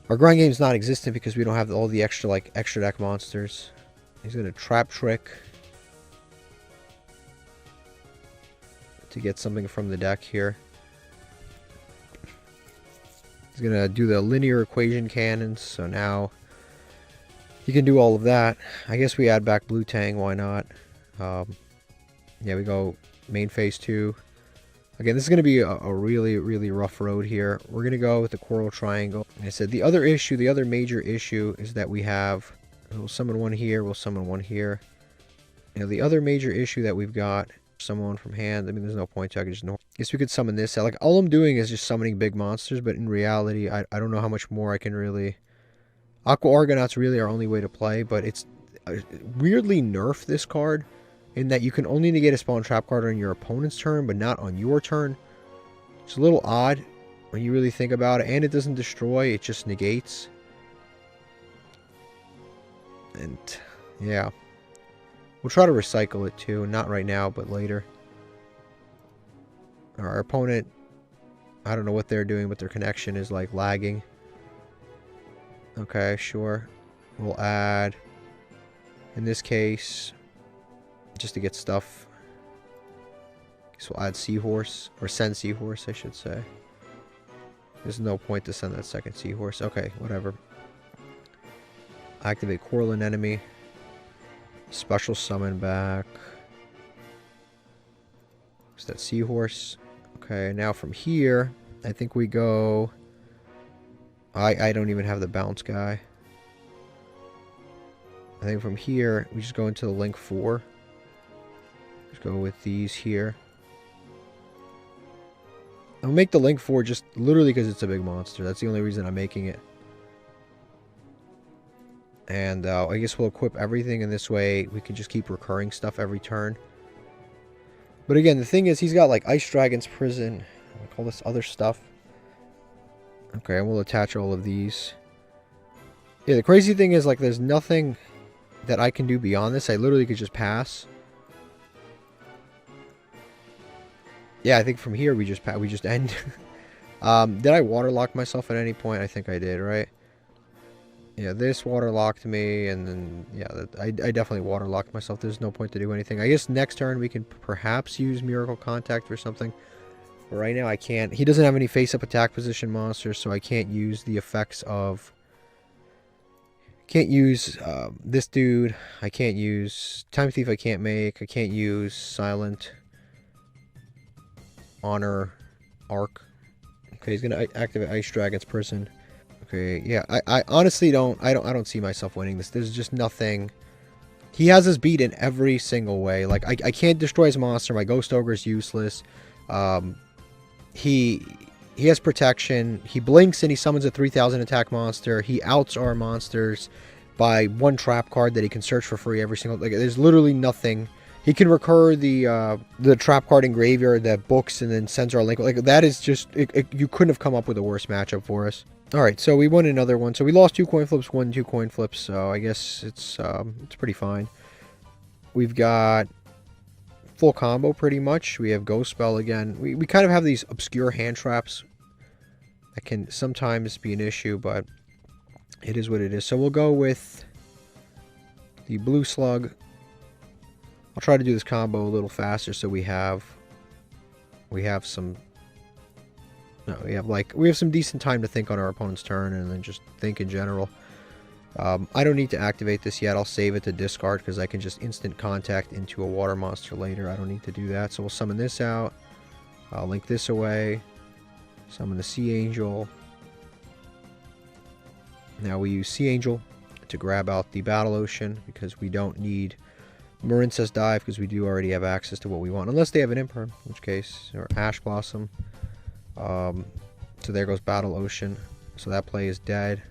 Our grind game is non-existent because we don't have all the extra deck monsters. He's going to Trap Trick to get something from the deck here. He's going to do the linear equation cannons, so now he can do all of that. I guess we add back Blue Tang, why not? Yeah, we go main phase 2. Again, this is going to be a really, really rough road here. We're going to go with the Coral Triangle. And I said the other major issue is that we have... We'll summon one here, we'll summon one here. You know, the other major issue that we've got, summon one from hand. I mean, there's no point to it. I can just know. I guess we could summon this out. Like, all I'm doing is just summoning big monsters, but in reality, I don't know how much more I can really... Aqua Argonaut's really our only way to play, but it's weirdly nerfed this card in that you can only negate a spawn trap card on your opponent's turn, but not on your turn. It's a little odd when you really think about it, and it doesn't destroy, it just negates. And, yeah. We'll try to recycle it too, not right now, but later. Our opponent, I don't know what they're doing, but their connection is, like, lagging. Okay, sure. We'll add, in this case, just to get stuff. So we'll add Seahorse, or send Seahorse, I should say. There's no point to send that second Seahorse. Okay, whatever. Activate Coral Anemone. Special summon back. Is that Seahorse? Okay, now from here, I think we go... I don't even have the bounce guy. I think from here, we just go into the Link 4. Just go with these here. I'll make the Link 4 just literally because it's a big monster. That's the only reason I'm making it. And I guess we'll equip everything, and this way we can just keep recurring stuff every turn. But again, the thing is, he's got like Ice Dragon's Prison, like all this other stuff. Okay, and we'll attach all of these. Yeah, the crazy thing is, like, there's nothing that I can do beyond this. I literally could just pass. Yeah, I think from here we just end. Did I waterlock myself at any point? I think I did, right? Yeah, this waterlocked me, and then, yeah, I definitely waterlocked myself. There's no point to do anything. I guess next turn we can perhaps use Miracle Contact or something. But right now I can't. He doesn't have any face-up attack position monsters, so I can't use the effects of... Can't use this dude. I can't use Time Thief. I can't make. I can't use Silent Honor Arc. Okay, he's gonna activate Ice Dragon's Prison. Okay, yeah. I honestly don't see myself winning this. There's just nothing. He has us beat in every single way. Like I can't destroy his monster. My Ghost Ogre is useless. He has protection. He blinks and he summons a 3,000 attack monster. He outs our monsters by one trap card that he can search for free every single... Like, there's literally nothing. He can recur the trap card in graveyard that books and then sends our link. Like, that is just... you couldn't have come up with a worse matchup for us. Alright, so we won another one. So we lost 2 coin flips, won 2 coin flips. So I guess it's pretty fine. We've got... full combo pretty much. We have Ghost Spell again. We kind of have these obscure hand traps that can sometimes be an issue, but it is what it is. So we'll go with the Blue Slug. I'll try to do this combo a little faster so we have some... No, we have some decent time to think on our opponent's turn and then just think in general. I don't need to activate this yet. I'll save it to discard because I can just instant contact into a water monster later. I don't need to do that. So we'll summon this out. I'll link this away. Summon the Sea Angel. Now we use Sea Angel to grab out the Battle Ocean because we don't need Marincess Dive because we do already have access to what we want. Unless they have an Imperm, in which case, or Ash Blossom. So there goes Battle Ocean. So that play is dead.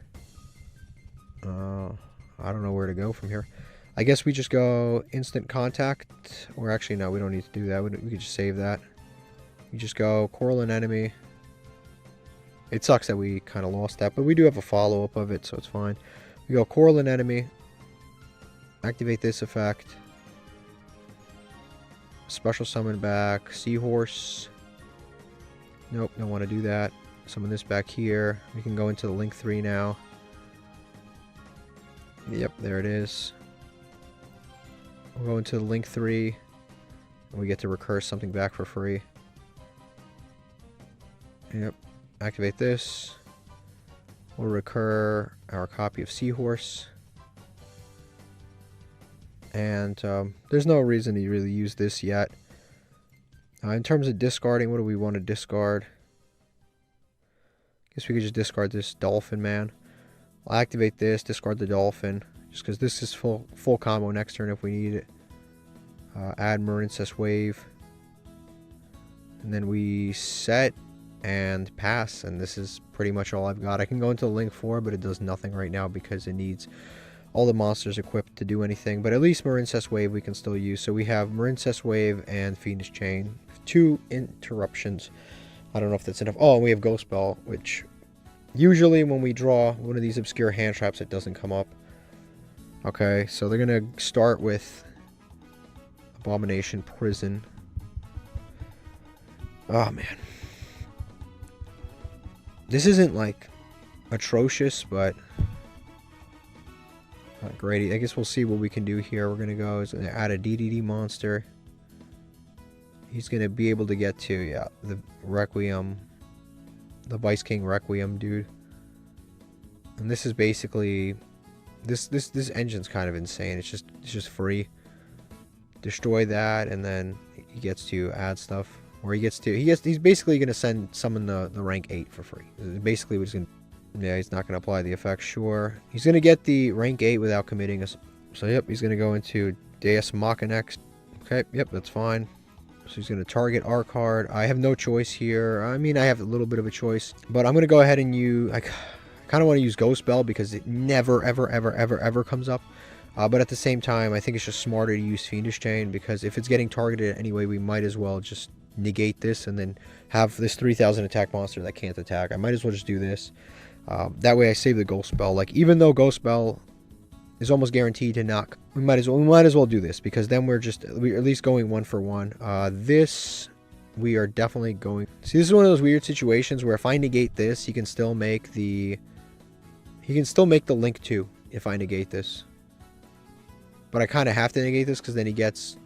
I don't know where to go from here. I guess we just go instant contact. Or actually, no, we don't need to do that. We could just save that. We just go Coral and Enemy. It sucks that we kind of lost that, but we do have a follow-up of it, so it's fine. We go Coral and Enemy. Activate this effect. Special summon back. Seahorse. Nope, don't want to do that. Summon this back here. We can go into the Link 3 now. Yep, there it is. We'll go into the Link 3. And we get to recur something back for free. Yep. Activate this. We'll recur our copy of Seahorse. And there's no reason to really use this yet. In terms of discarding, what do we want to discard? Guess we could just discard this Dolphin Man. I'll activate this, discard the Dolphin, just because this is full combo next turn if we need it. Add Marincess Wave. And then we set and pass, and this is pretty much all I've got. I can go into the Link 4, but it does nothing right now because it needs all the monsters equipped to do anything. But at least Marincess Wave we can still use. So we have Marincess Wave and Fiendish Chain. 2 interruptions. I don't know if that's enough. Oh, and we have Ghost Spell, which usually when we draw one of these obscure hand traps, it doesn't come up. Okay, so they're going to start with Abomination Prison. Oh, man. This isn't, like, atrocious, but not great. I guess we'll see what we can do here. We're going to go add a DDD monster. He's going to be able to get to, yeah, the Requiem. The Vice King Requiem, dude. And this is basically... This engine's kind of insane. It's just free. Destroy that, and then he gets to add stuff. Or he's basically going to summon the rank 8 for free. Basically, we're just going to... Yeah, he's not going to apply the effect, sure. He's going to get the rank 8 without committing us. So, yep, he's going to go into Deus Machina next. Okay, yep, that's fine. So he's going to target our card. I have no choice here. I mean, I have a little bit of a choice. But I'm going to go ahead and I kind of want to use Ghost Bell because it never, ever, ever, ever, ever comes up. But at the same time, I think it's just smarter to use Fiendish Chain, because if it's getting targeted anyway, we might as well just negate this and then have this 3000 attack monster that can't attack. I might as well just do this. That way I save the Ghost Bell. Like, even though Ghost Bell is almost guaranteed to knock, we might as well do this, because then we're at least going 1 for 1. This, we are definitely going. See, this is one of those weird situations where if I negate this, he can still make the Link 2 if I negate this. But I kind of have to negate this, because then he gets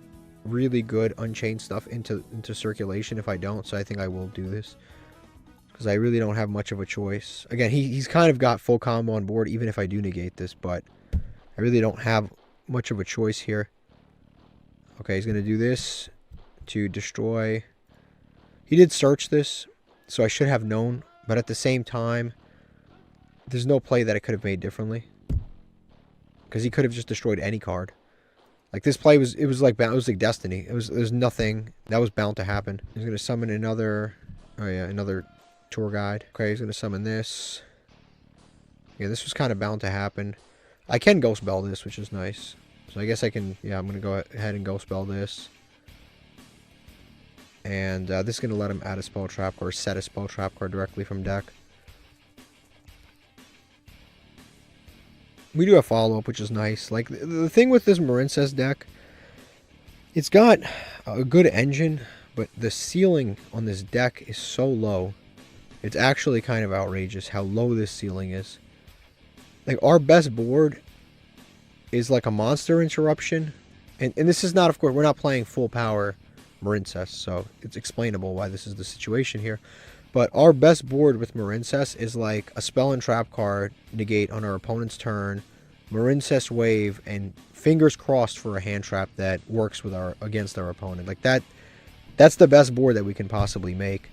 really good Unchained stuff into circulation if I don't. So I think I will do this, because I really don't have much of a choice. Again, he's kind of got full combo on board even if I do negate this, but I really don't have much of a choice here. Okay, he's going to do this to destroy. He did search this, so I should have known, but at the same time, there's no play that I could have made differently, because he could have just destroyed any card. Like, this play was like destiny. It was nothing that was bound to happen. He's gonna summon another tour guide. Okay, he's gonna summon this. Yeah, this was kind of bound to happen. I can Ghost Bell this, which is nice. So I guess I can. Yeah, I'm gonna go ahead and Ghost Bell this. And this is gonna let him add a spell trap or set a spell trap card directly from deck. We do have follow-up, which is nice. Like, the thing with this Marincess deck, it's got a good engine, but the ceiling on this deck is so low. It's actually kind of outrageous how low this ceiling is. Like, our best board is like a Monster Interruption. And this is not, of course, we're not playing full power Marincess, so it's explainable why this is the situation here. But our best board with Marincess is like a spell and trap card negate on our opponent's turn, Marincess wave, and fingers crossed for a hand trap that works with against our opponent. Like, that's the best board that we can possibly make.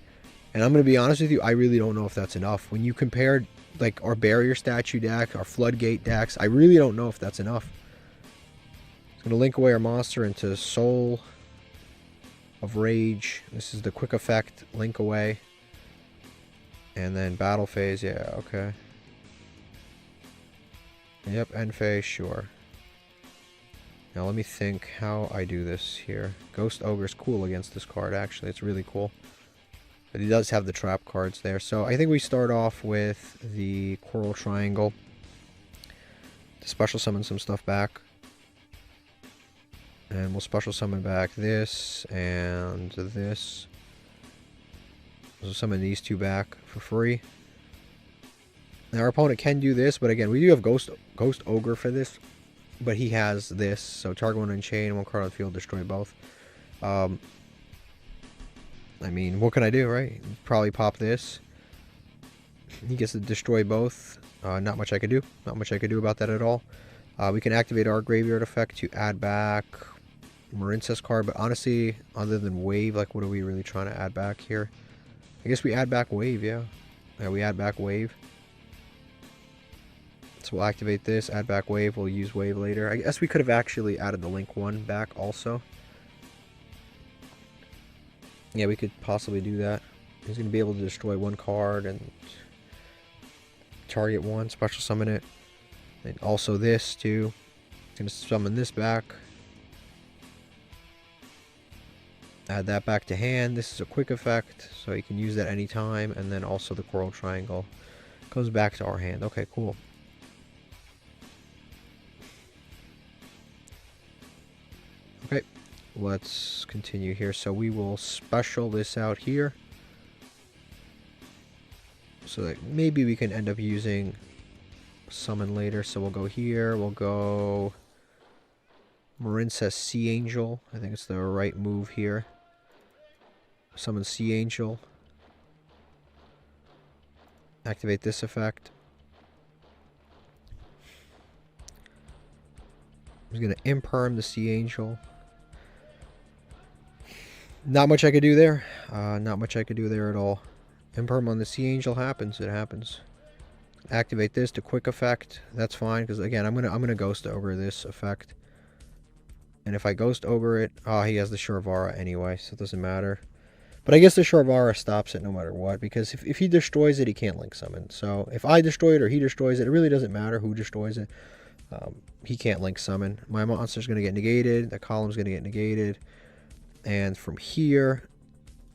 And I'm going to be honest with you, I really don't know if that's enough. When you compare like our Barrier Statue deck, our Floodgate decks, I really don't know if that's enough. It's going to link away our monster into Soul of Rage. This is the quick effect, link away. And then battle phase, yeah, okay. Yep, end phase, sure. Now let me think how I do this here. Ghost Ogre's cool against this card, actually. It's really cool. But he does have the trap cards there. So I think we start off with the Coral Triangle to special summon some stuff back. And we'll special summon back this and this. We'll summon these two back for free. Now our opponent can do this, but again, we do have Ghost Ogre for this. But he has this, so target one Unchain, one card on the field, destroy both. I mean, what can I do, right? Probably pop this. He gets to destroy both. Not much I could do. Not much I could do about that at all. We can activate our graveyard effect to add back Marincess card, but honestly, other than Wave, like, what are we really trying to add back here? I guess we add back Wave, yeah. Yeah, we add back Wave. So we'll activate this, add back Wave, we'll use Wave later. I guess we could have actually added the Link 1 back also. Yeah, we could possibly do that. He's going to be able to destroy one card and target one, special summon it. And also this too. He's going to summon this back. Add that back to hand. This is a quick effect, so you can use that anytime. And then also the Coral Triangle goes back to our hand. Okay, cool. Okay, let's continue here. So we will special this out here. So that maybe we can end up using summon later. So we'll go here. We'll go Marincess Sea Angel. I think it's the right move here. Summon Sea Angel. Activate this effect. I'm going to imperm the Sea Angel. Not much I could do there. Not much I could do there at all. Imperm on the Sea Angel happens. It happens. Activate this to quick effect. That's fine, because again, I'm gonna ghost over this effect. And if I ghost over it, he has the Shurvara anyway, so it doesn't matter. But I guess the Sharvara stops it no matter what, because if he destroys it, he can't link summon. So if I destroy it or he destroys it, it really doesn't matter who destroys it. He can't link summon. My monster's going to get negated. The column's going to get negated. And from here,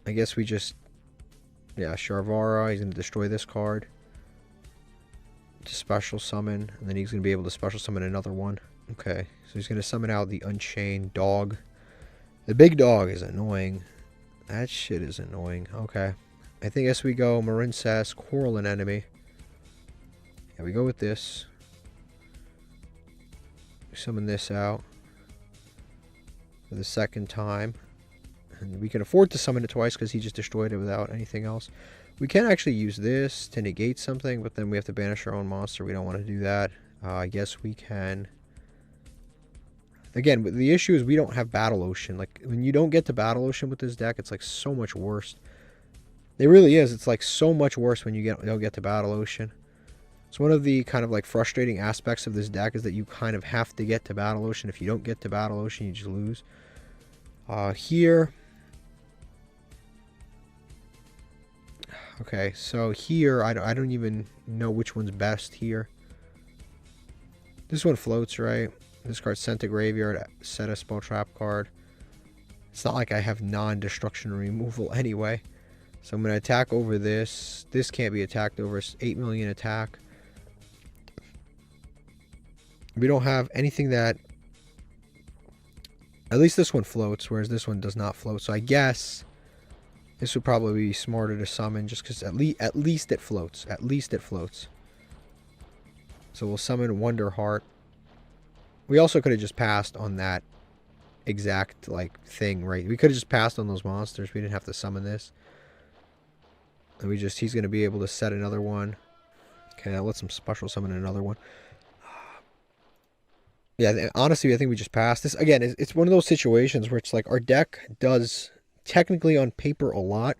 I guess we just... Yeah, Sharvara, he's going to destroy this card. To special summon, and then he's going to be able to special summon another one. Okay, so he's going to summon out the Unchained Dog. The big dog is annoying. That shit is annoying. Okay. I think as we go, Marincess, Coral, and Enemy. Yeah, we go with this. Summon this out for the second time. And we can afford to summon it twice because he just destroyed it without anything else. We can actually use this to negate something, but then we have to banish our own monster. We don't want to do that. I guess we can... Again, but the issue is we don't have Battle Ocean. Like, when you don't get to Battle Ocean with this deck, it's like so much worse. It really is. It's like so much worse when you don't get to Battle Ocean. It's one of the kind of like frustrating aspects of this deck is that you kind of have to get to Battle Ocean. If you don't get to Battle Ocean, you just lose. Here... Okay, so here, I don't even know which one's best here. This one floats, right? This card's sent to graveyard, set a spell trap card. It's not like I have non-destruction removal anyway. So I'm going to attack over this. This can't be attacked over. 8 million attack. We don't have anything that... At least this one floats, whereas this one does not float. So I guess... This would probably be smarter to summon just because at least it floats. At least it floats. So we'll summon Wonder Heart. We also could have just passed on that exact like thing, right? We could have just passed on those monsters. We didn't have to summon this. And he's going to be able to set another one. Okay, now let's him special summon another one. Yeah, honestly, I think we just passed. This, again, it's one of those situations where it's like our deck does... technically on paper a lot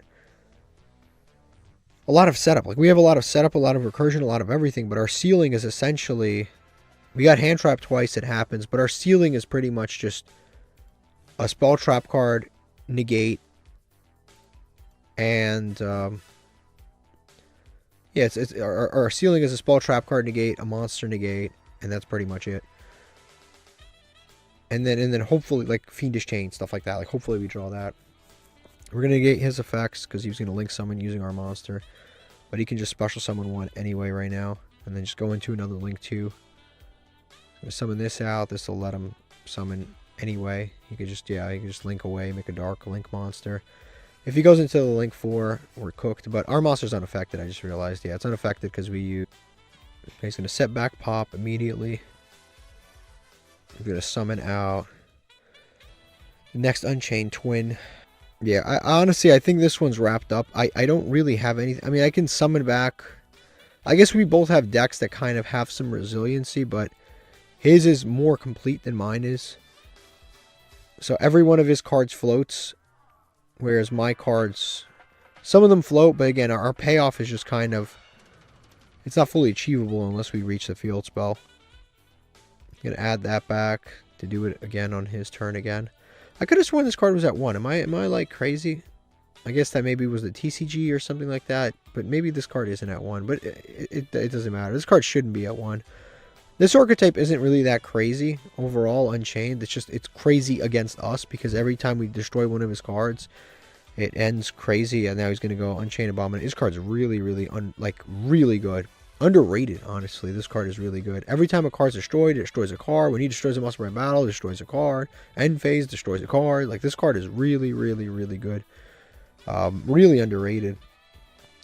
of setup. Like we have a lot of setup, a lot of recursion, a lot of everything, but our ceiling is essentially, we got hand trap twice, it happens, but our ceiling is pretty much just a spell trap card, negate, and yeah, our ceiling is a spell trap card, negate, a monster negate, and that's pretty much it. And then hopefully like Fiendish Chain, stuff like that. Like hopefully we draw that. We're going to negate his effects because he was going to link summon using our monster. But he can just special summon one anyway right now. And then just go into another link 2. Summon this out. This will let him summon anyway. He could just, yeah, he can just link away, make a dark link monster. If he goes into the link 4, we're cooked. But our monster's unaffected, I just realized. Yeah, it's unaffected because we use... He's going to set back pop immediately. We're going to summon out the next Unchained Twin. Yeah, honestly, I think this one's wrapped up. I don't really have anything. I mean, I can summon back. I guess we both have decks that kind of have some resiliency, but his is more complete than mine is. So every one of his cards floats, whereas my cards, some of them float, but again, our payoff is just kind of, it's not fully achievable unless we reach the field spell. I'm going to add that back to do it again on his turn again. I could have sworn this card was at 1. Am I like crazy? I guess that maybe was the TCG or something like that. But maybe this card isn't at 1. But it doesn't matter. This card shouldn't be at 1. This archetype isn't really that crazy overall, Unchained. It's just, it's crazy against us because every time we destroy one of his cards, it ends crazy. And now he's going to go Unchained Abomination. His card's really, really, really good. Underrated, honestly. This card is really good. Every time a card's destroyed, it destroys a card. When he destroys a monster by battle, it destroys a card. End phase destroys a card. Like, this card is really, really, really good. Really underrated,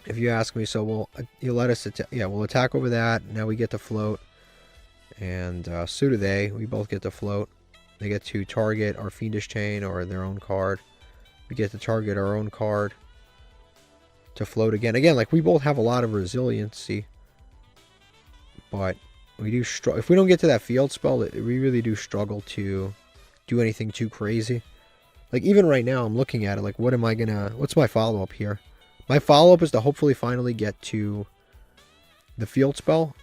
if you ask me. So he'll let us attack. Yeah, we'll attack over that. Now we get to float. And so do they. We both get to float. They get to target our Fiendish Chain or their own card. We get to target our own card to float again. Again, like, we both have a lot of resiliency. But we do struggle. If we don't get to that field spell, we really do struggle to do anything too crazy. Like, even right now, I'm looking at it. Like, what's my follow-up here? My follow-up is to hopefully finally get to the field spell.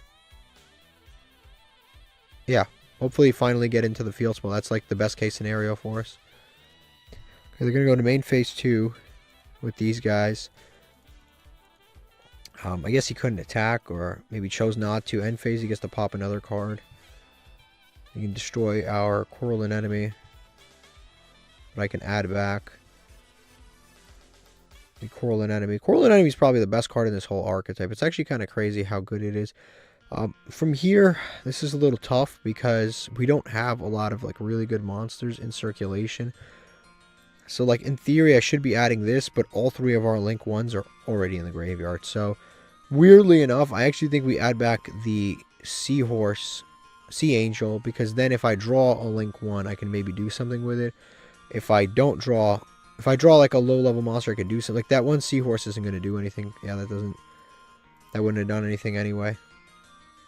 Yeah, hopefully finally get into the field spell. That's like the best case scenario for us. Okay, they're going to go to main phase 2. with these guys. I guess he couldn't attack, or maybe chose not to. End phase, he gets to pop another card. He can destroy our Corlin enemy. But I can add back the Corlin enemy. Corlin enemy is probably the best card in this whole archetype. It's actually kind of crazy how good it is. From here, this is a little tough because we don't have a lot of like really good monsters in circulation. So like in theory, I should be adding this, but all three of our Link 1s are already in the graveyard. So weirdly enough, I actually think we add back the Seahorse, Sea Angel, because then if I draw a Link 1, I can maybe do something with it. If I don't draw, if I draw like a low level monster, I could do something. Like that one Seahorse isn't going to do anything. Yeah, that wouldn't have done anything anyway.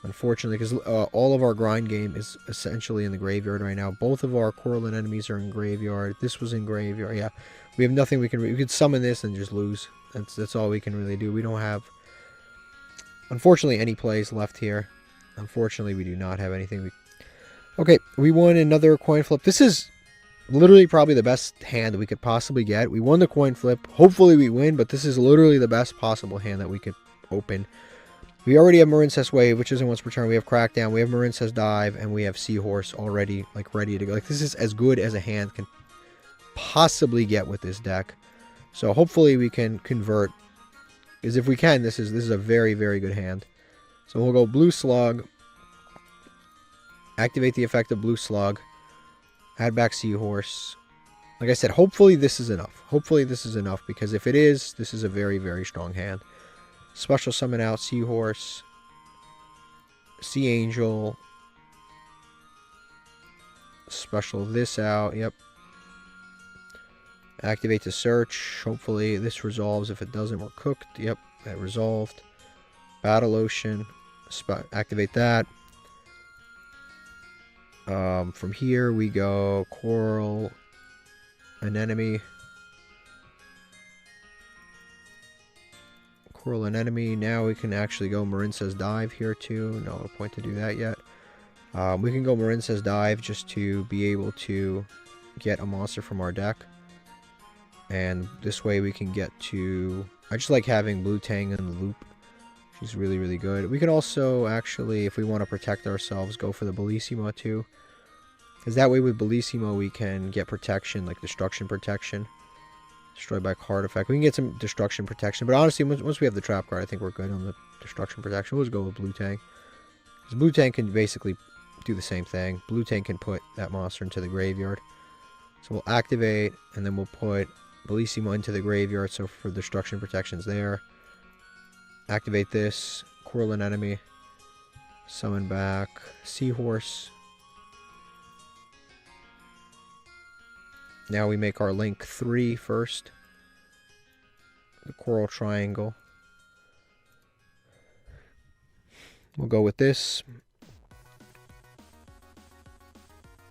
Unfortunately, because all of our grind game is essentially in the graveyard right now. Both of our Corlin enemies are in graveyard. This was in graveyard. Yeah, we have nothing we can... We could summon this and just lose. That's all we can really do. We don't have, unfortunately, any plays left here. Unfortunately, we do not have anything. Okay, we won another coin flip. This is literally probably the best hand that we could possibly get. We won the coin flip. Hopefully we win, but this is literally the best possible hand that we could open. We already have Marincess Wave, which isn't once per turn. We have Crackdown, we have Marincess Dive, and we have Seahorse already, like, ready to go. Like, this is as good as a hand can possibly get with this deck. So hopefully we can convert. Because if we can, this is a very, very good hand. So we'll go Blue Slug. Activate the effect of Blue Slug. Add back Seahorse. Like I said, hopefully this is enough. Hopefully this is enough, because if it is, this is a very, very strong hand. Special summon out Seahorse, Sea Angel, special this out, yep. Activate the search, hopefully this resolves. If it doesn't, we're cooked. Yep, that resolved. Battle Ocean, activate that. From here we go Coral, an enemy. An enemy. Now we can actually go Marincess Dive here too. No point to do that yet. We can go Marincess Dive just to be able to get a monster from our deck. And this way we can get to... I just like having Blue Tang in the loop. She's really, really good. We can also actually, if we want to protect ourselves, go for the Bellissimo too. Because that way with Bellissimo we can get protection, like destruction protection. Destroyed by card effect. We can get some destruction protection, but honestly, once we have the trap card, I think we're good on the destruction protection. We'll just go with Blue Tang. Because Blue Tang can basically do the same thing. Blue Tang can put that monster into the graveyard. So we'll activate, and then we'll put Bellissimo into the graveyard, so for destruction protections there. Activate this. Corlin enemy. Summon back Seahorse. Now we make our Link 3 first. The Coral Triangle. We'll go with this.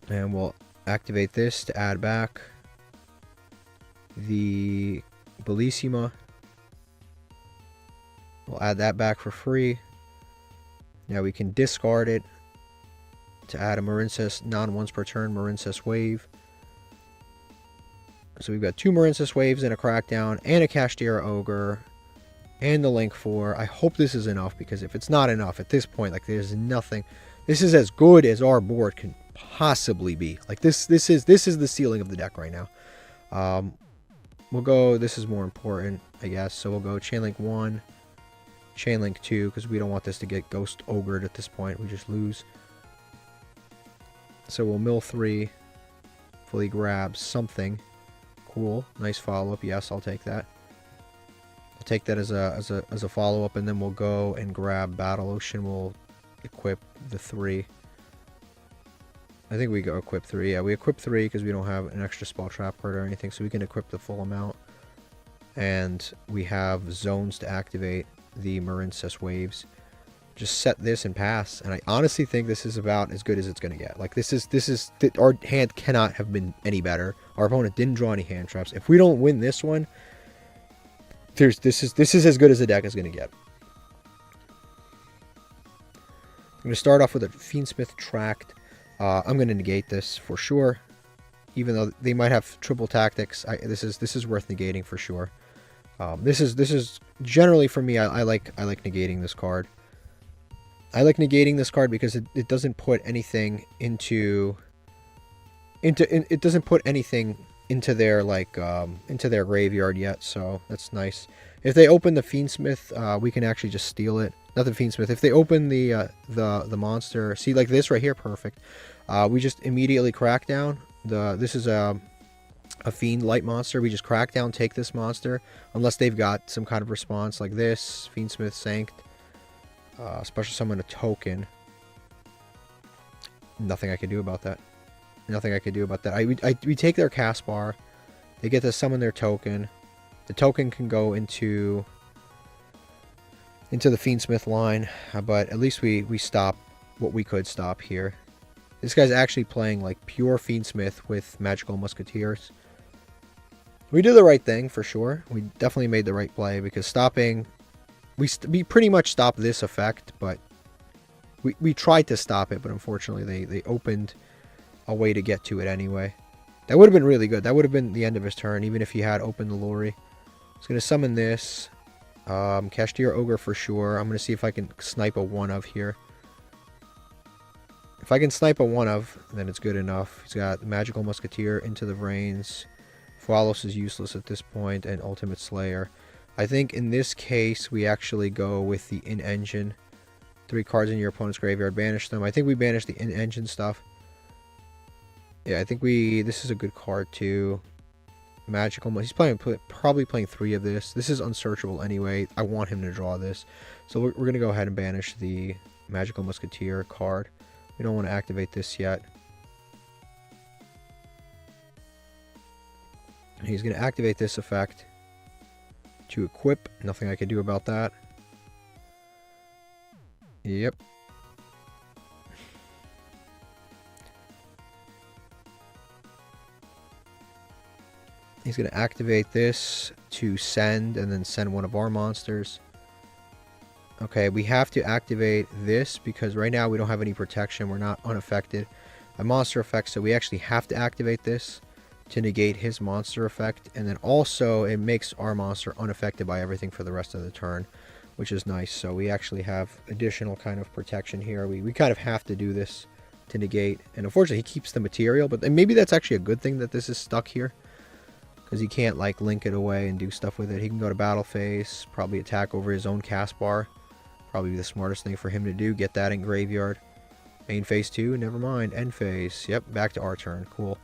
And we'll activate this to add back the Bellissima. We'll add that back for free. Now we can discard it to add a Marincess, non-once per turn Marincess Wave. So we've got two Marincess Waves and a Crackdown and a Kashtira Ogre and the Link 4. I hope this is enough, because if it's not enough at this point, like, there's nothing. This is as good as our board can possibly be. Like, this is the ceiling of the deck right now. We'll go, this is more important, I guess. So we'll go Chain Link 1, Chain Link 2, because we don't want this to get Ghost Ogred at this point. We just lose. So we'll mill 3, fully grab something. Cool, nice follow-up. Yes, I'll take that. I'll take that as a follow-up, and then we'll go and grab Battle Ocean. We'll equip the 3. I think we go equip 3. Yeah, we equip 3 because we don't have an extra spell trap card or anything, so we can equip the full amount. And we have zones to activate the Marincess Waves. Just set this and pass, and I honestly think this is about as good as it's going to get. Like, our hand cannot have been any better. Our opponent didn't draw any hand traps. If we don't win this one, this is as good as the deck is going to get. I'm going to start off with a Fiendsmith Tract. I'm going to negate this for sure, even though they might have triple tactics. This is worth negating for sure. This is generally for me. I like negating this card. I like negating this card because it doesn't put anything into it doesn't put anything into their into their graveyard yet, so that's nice. If they open the Fiendsmith, we can actually just steal it. Not the Fiendsmith. If they open the monster, see, like this right here, perfect. We just immediately crack down. This is a Fiend light monster. We just crack down, take this monster, unless they've got some kind of response like this. Fiendsmith Sanct. Special summon a token. Nothing I can do about that. Nothing I can do about that. We take their cast bar. They get to summon their token. The token can go into the Fiendsmith line, but at least we stop what we could stop here. This guy's actually playing like pure Fiendsmith with Magical Musketeers. We did the right thing for sure. We definitely made the right play because stopping, we pretty much stopped this effect, but we tried to stop it, but unfortunately they opened a way to get to it anyway. That would have been really good. That would have been the end of his turn, even if he had opened the Lori. He's going to summon this. Cashier Ogre for sure. I'm going to see if I can snipe a 1-of here. If I can snipe a 1-of, then it's good enough. He's got Magical Musketeer into the Vrains. Fualos is useless at this point, and Ultimate Slayer. I think in this case, we actually go with the in-engine. 3 cards in your opponent's graveyard, banish them. I think we banish the in-engine stuff. Yeah, I think this is a good card too. Magical, he's probably playing 3 of this. This is unsearchable anyway. I want him to draw this. So we're going to go ahead and banish the Magical Musketeer card. We don't want to activate this yet. He's going to activate this effect to equip. Nothing I can do about that. Yep. He's going to activate this to send, and then send one of our monsters. Okay, we have to activate this because right now we don't have any protection. We're not unaffected by monster effects, so we actually have to activate this to negate his monster effect. And then also it makes our monster unaffected by everything for the rest of the turn, which is nice. So we actually have additional kind of protection here. We kind of have to do this to negate. And unfortunately he keeps the material, but maybe that's actually a good thing that this is stuck here, because he can't like link it away and do stuff with it. He can go to battle phase, probably attack over his own cast bar. Probably be the smartest thing for him to do. Get that in graveyard. Main phase 2, never mind. End phase. Yep, back to our turn. Cool.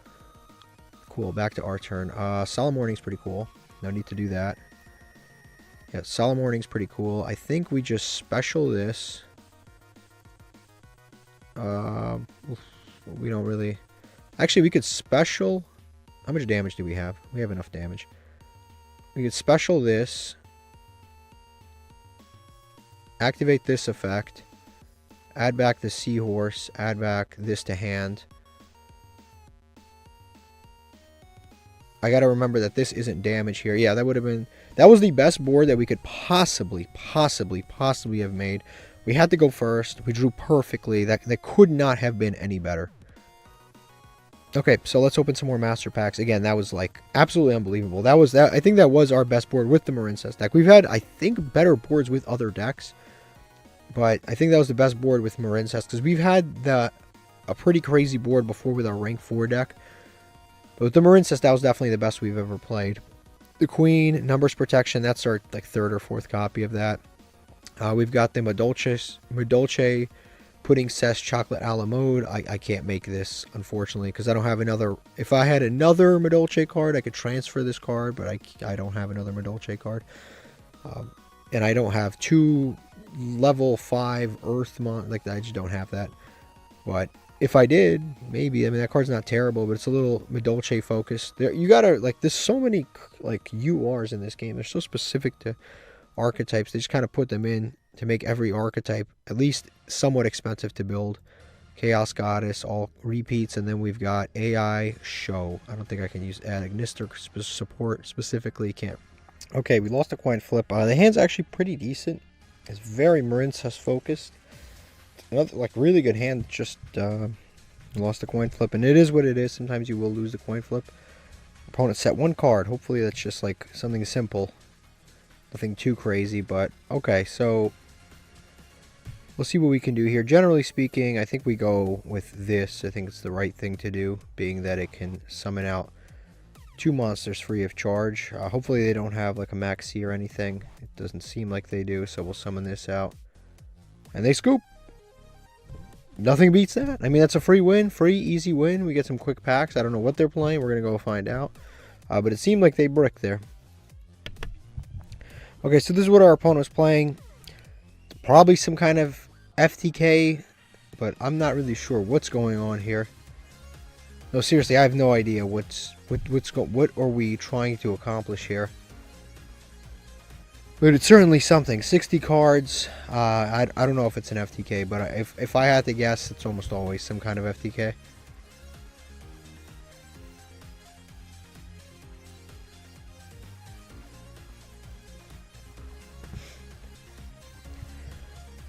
Cool, back to our turn. Solemn Warning's pretty cool. No need to do that. Yeah, Solemn Warning's pretty cool. I think we just special this. We don't really... Actually, we could special... How much damage do we have? We have enough damage. We could special this. Activate this effect. Add back the Seahorse. Add back this to hand. I gotta remember that this isn't damage here. Yeah, that would have been... That was the best board that we could possibly have made. We had to go first. We drew perfectly. That could not have been any better. Okay, so let's open some more master packs. Again, that was like absolutely unbelievable. I think that was our best board with the Marincess deck. We've had, I think, better boards with other decks, but I think that was the best board with Marincess because we've had a pretty crazy board before with our rank 4 deck. But with the Marincess, that was definitely the best we've ever played. The Queen, Numbers Protection, that's our like 3rd or 4th copy of that. We've got the Madolche Pudding Cess Chocolate a la Mode. I can't make this, unfortunately, because I don't have another... If I had another Madolche card, I could transfer this card, but I don't have another Madolche card. And I don't have 2 level 5 Earth like I just don't have that. But if I did, maybe. I mean, that card's not terrible, but it's a little Madolche focused. You gotta, like, there's so many, like, URs in this game. They're so specific to archetypes. They just kind of put them in to make every archetype at least somewhat expensive to build. Chaos Goddess, all repeats, and then we've got AI Show. I don't think I can use Agnister support specifically. Can't. Okay, we lost a coin flip. The hand's actually pretty decent. It's very Marincess focused. Another like really good hand. Just lost a coin flip, and it is what it is. Sometimes you will lose the coin flip. Opponent set 1 card. Hopefully that's just like something simple. Nothing too crazy, but okay, so we'll see what we can do here. Generally speaking, I think we go with this. I think it's the right thing to do, being that it can summon out 2 monsters free of charge. Hopefully they don't have like a maxi or anything. It doesn't seem like they do, so we'll summon this out. And they scoop! Nothing beats that. I mean, that's a free win. Free, easy win. We get some quick packs. I don't know what they're playing. We're going to go find out. But it seemed like they bricked there. Okay, so this is what our opponent was playing. It's probably some kind of FTK, but I'm not really sure what's going on here. No, seriously, I have no idea what are we trying to accomplish here. But it's certainly something. 60 cards. I don't know if it's an FTK, but if I had to guess, it's almost always some kind of FTK.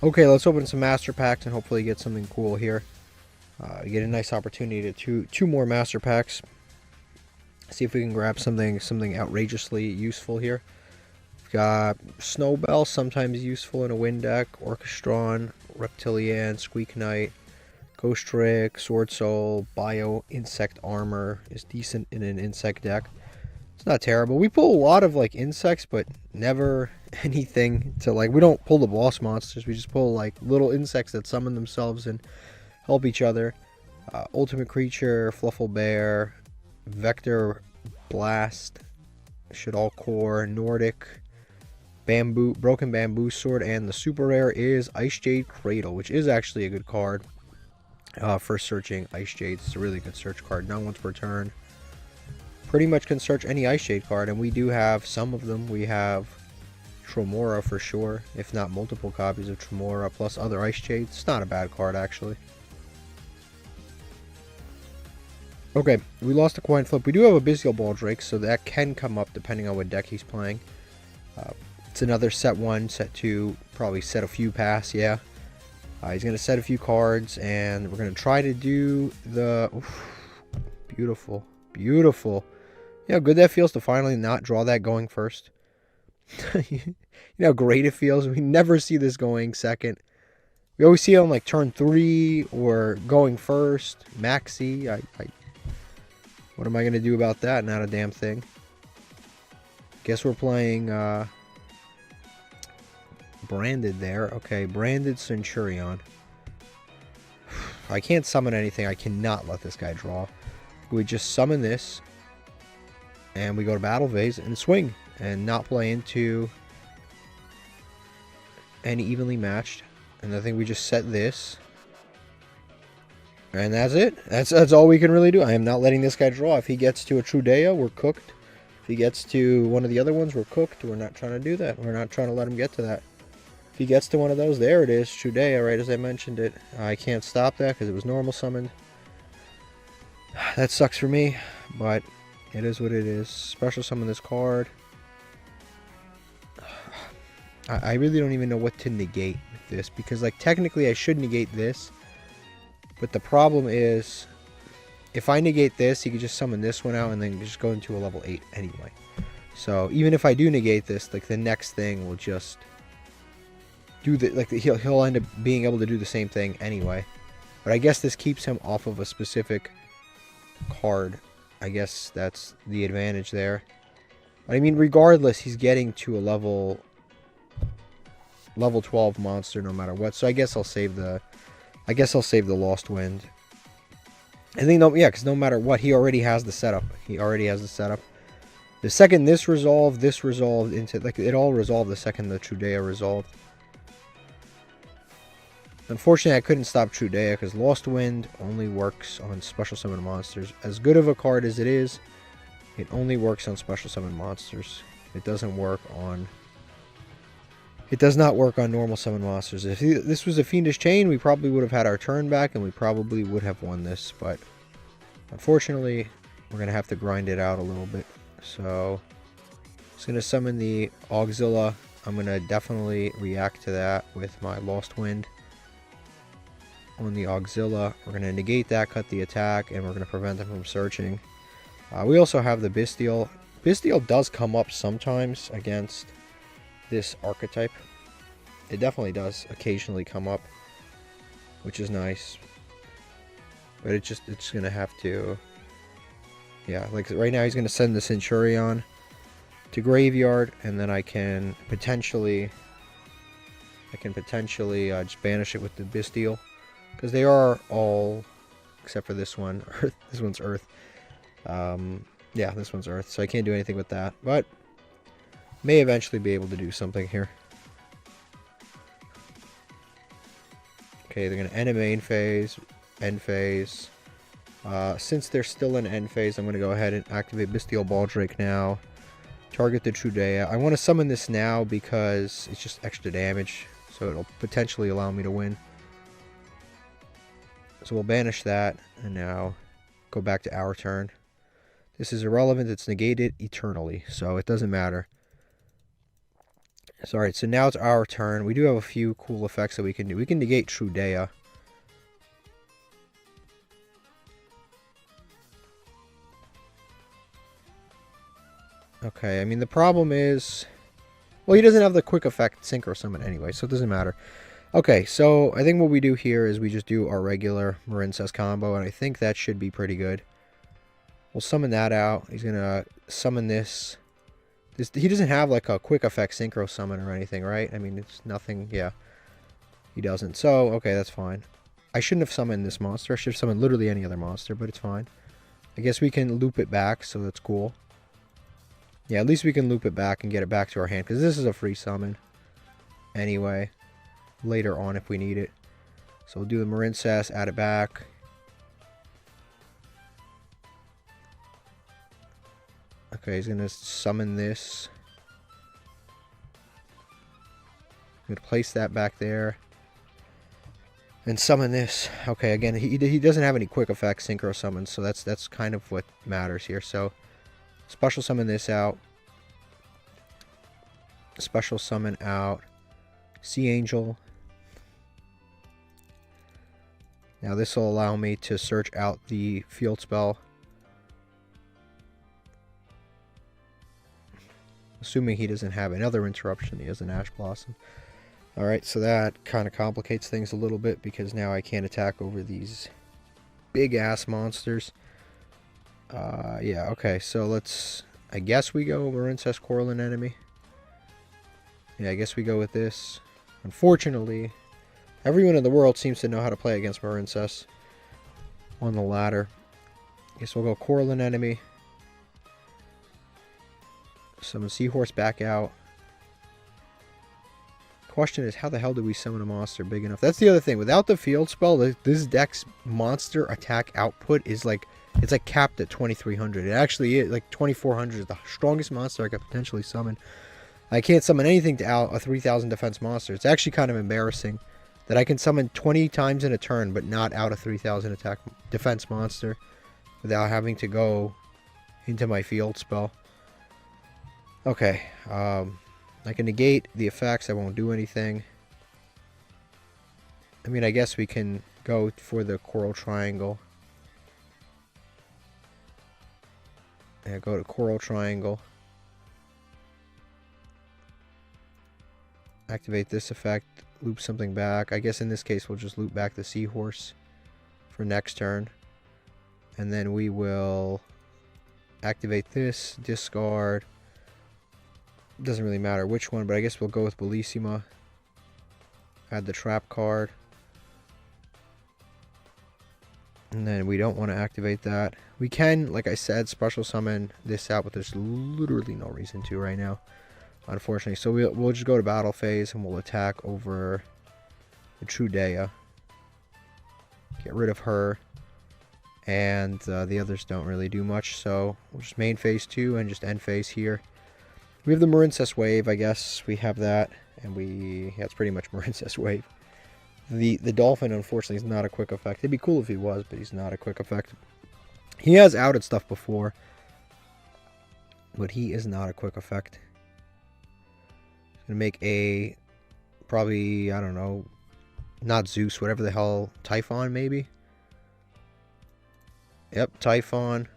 Okay, let's open some master packs and hopefully get something cool here. Get a nice opportunity to two more master packs. See if we can grab something outrageously useful here. We've got Snowbell, sometimes useful in a wind deck. Orchestron, Reptilian, Squeak Knight, Ghost Rick, Sword Soul, Bio, Insect Armor is decent in an insect deck. It's not terrible. We pull a lot of like insects, but never anything to like. We don't pull the boss monsters. We just pull like little insects that summon themselves and help each other. Ultimate Creature, Fluffle Bear, Vector Blast, should all core, Nordic, Bamboo, Broken Bamboo Sword, and the super rare is Ice Jade Cradle, which is actually a good card for searching Ice Jades. It's a really good search card. Not once per turn. Pretty much can search any Ice Jade card, and we do have some of them. We have Tremora for sure, if not multiple copies of Tremora, plus other Ice Jades. It's not a bad card, actually. Okay, we lost a coin flip. We do have a Bystial Baldrake, so that can come up depending on what deck he's playing. It's another set 1, set 2, probably set a few pass, yeah. He's going to set a few cards, and we're going to try to do the... Oof, beautiful, beautiful. You know how good that feels to finally not draw that going first? You know how great it feels? We never see this going second. We always see it on like turn 3 or going first. Maxi. What am I going to do about that? Not a damn thing. Guess we're playing Branded there. Okay, Branded Centurion. I can't summon anything. I cannot let this guy draw. We just summon this. And we go to Battle Phase and swing. And not play into any evenly matched. And I think we just set this. And that's it. That's all we can really do. I am not letting this guy draw. If he gets to a Trudea, we're cooked. If he gets to one of the other ones, we're cooked. We're not trying to do that. We're not trying to let him get to that. If he gets to one of those, there it is. Trudea, right as I mentioned it. I can't stop that because it was normal summoned. That sucks for me, but it is what it is. Special summon this card. I really don't even know what to negate with this, because like technically I should negate this, but the problem is if I negate this, he could just summon this one out and then just go into a level 8 anyway. So even if I do negate this, like the next thing will just do the he'll end up being able to do the same thing anyway. But I guess this keeps him off of a specific card. I guess that's the advantage there. But I mean, regardless, he's getting to a level 12 monster no matter what. So I guess I'll save the Lost Wind. I think because no matter what, he already has the setup. The second this resolved into it all resolved the second the Trudea resolved. Unfortunately, I couldn't stop Trudea because Lost Wind only works on special summon monsters. As good of a card as it is, it only works on special summon monsters. It doesn't work on... It does not work on normal summon monsters. If this was a Fiendish Chain, we probably would have had our turn back and we probably would have won this. But unfortunately, we're going to have to grind it out a little bit. So, I'm just going to summon the Auxilla. I'm going to definitely react to that with my Lost Wind. On the Auxilla, we're going to negate that, cut the attack, and we're going to prevent them from searching. We also have the Bystial. Bystial does come up sometimes against this archetype. It definitely does occasionally come up, which is nice. But it's gonna have to, yeah, like right now he's gonna send the Centurion to graveyard, and then I can potentially just banish it with the Bestial, because they are all, except for this one, Earth. This one's Earth. Yeah, this one's Earth, so I can't do anything with that, but may eventually be able to do something here. Okay, they're gonna end a main phase, end phase. Since they're still in end phase, I'm gonna go ahead and activate Bestial Baldrake now. Target the Trudea. I want to summon this now because it's just extra damage, so it'll potentially allow me to win. So we'll banish that, and now go back to our turn. This is irrelevant. It's negated eternally, so it doesn't matter. So, alright, so now it's our turn. We do have a few cool effects that we can do. We can negate Trudea. Okay, I mean, the problem is, well, he doesn't have the quick effect Synchro Summon anyway, so it doesn't matter. Okay, so I think what we do here is we just do our regular Marincess combo, and I think that should be pretty good. We'll summon that out. He's going to summon this. He doesn't have like a quick effect Synchro Summon or anything, right? I mean, it's nothing, yeah. He doesn't. So, okay, that's fine. I shouldn't have summoned this monster. I should have summoned literally any other monster, but it's fine. I guess we can loop it back, so that's cool. Yeah, at least we can loop it back and get it back to our hand, because this is a free summon. Anyway, later on if we need it. So we'll do the Marincess, add it back. Okay, he's going to summon this. I'm going to place that back there. And summon this. Okay, again, he doesn't have any quick effect Synchro Summons, so that's kind of what matters here. So, special summon this out. Special summon out. Sea Angel. Now this will allow me to search out the field spell. Assuming he doesn't have another interruption, he has an Ash Blossom. Alright, so that kind of complicates things a little bit, because now I can't attack over these big ass monsters. Yeah, okay, so let's, I guess we go Marincess Corlin Enemy. Yeah, I guess we go with this. Unfortunately, everyone in the world seems to know how to play against Marincess on the ladder. I guess we'll go Corlin Enemy. Summon Seahorse back out. Question is, how the hell do we summon a monster big enough? That's the other thing. Without the field spell, this deck's monster attack output is like, it's like capped at 2300. It actually is like 2400 is the strongest monster I could potentially summon. I can't summon anything to out a 3000 defense monster. It's actually kind of embarrassing that I can summon 20 times in a turn, but not out a 3000 attack defense monster without having to go into my field spell. Okay, I can negate the effects. I won't do anything. I mean, I guess we can go for the Coral Triangle. Yeah, go to Coral Triangle. Activate this effect. Loop something back. I guess in this case we'll just loop back the Seahorse for next turn. And then we will activate this, discard. Doesn't really matter which one, but I guess we'll go with Bellissima. Add the trap card. And then we don't want to activate that. We can, like I said, special summon this out, but there's literally no reason to right now, unfortunately. So we'll just go to battle phase and we'll attack over the Trudea. Get rid of her. And the others don't really do much, so we'll just main phase 2 and just end phase here. We have the Marincess Wave, I guess. We have that, and yeah, it's pretty much Marincess Wave. The Dolphin, unfortunately, is not a quick effect. It'd be cool if he was, but he's not a quick effect. He has outed stuff before, but he is not a quick effect. He's going to make a, probably, I don't know, not Zeus, whatever the hell, Typhon, maybe? Yep, Typhon.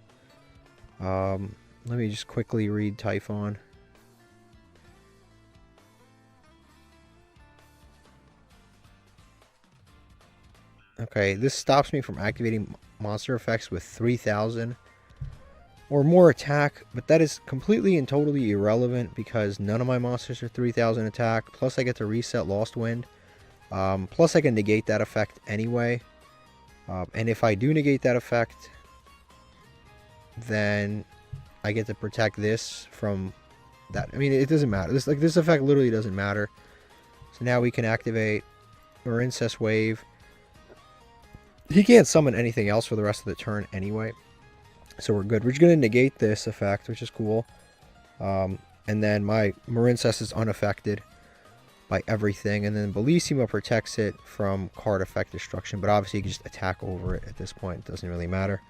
Let me just quickly read Typhon. Okay, this stops me from activating monster effects with 3,000 or more attack, but that is completely and totally irrelevant because none of my monsters are 3,000 attack. Plus, I get to reset Lost Wind. Plus, I can negate that effect anyway. And if I do negate that effect, then I get to protect this from that. I mean, it doesn't matter. This effect literally doesn't matter. So now we can activate our Incest Wave. He can't summon anything else for the rest of the turn anyway. So we're good. We're just going to negate this effect, which is cool. And then my Marincess is unaffected by everything. And then Bellissima protects it from card effect destruction. But obviously you can just attack over it at this point. It doesn't really matter.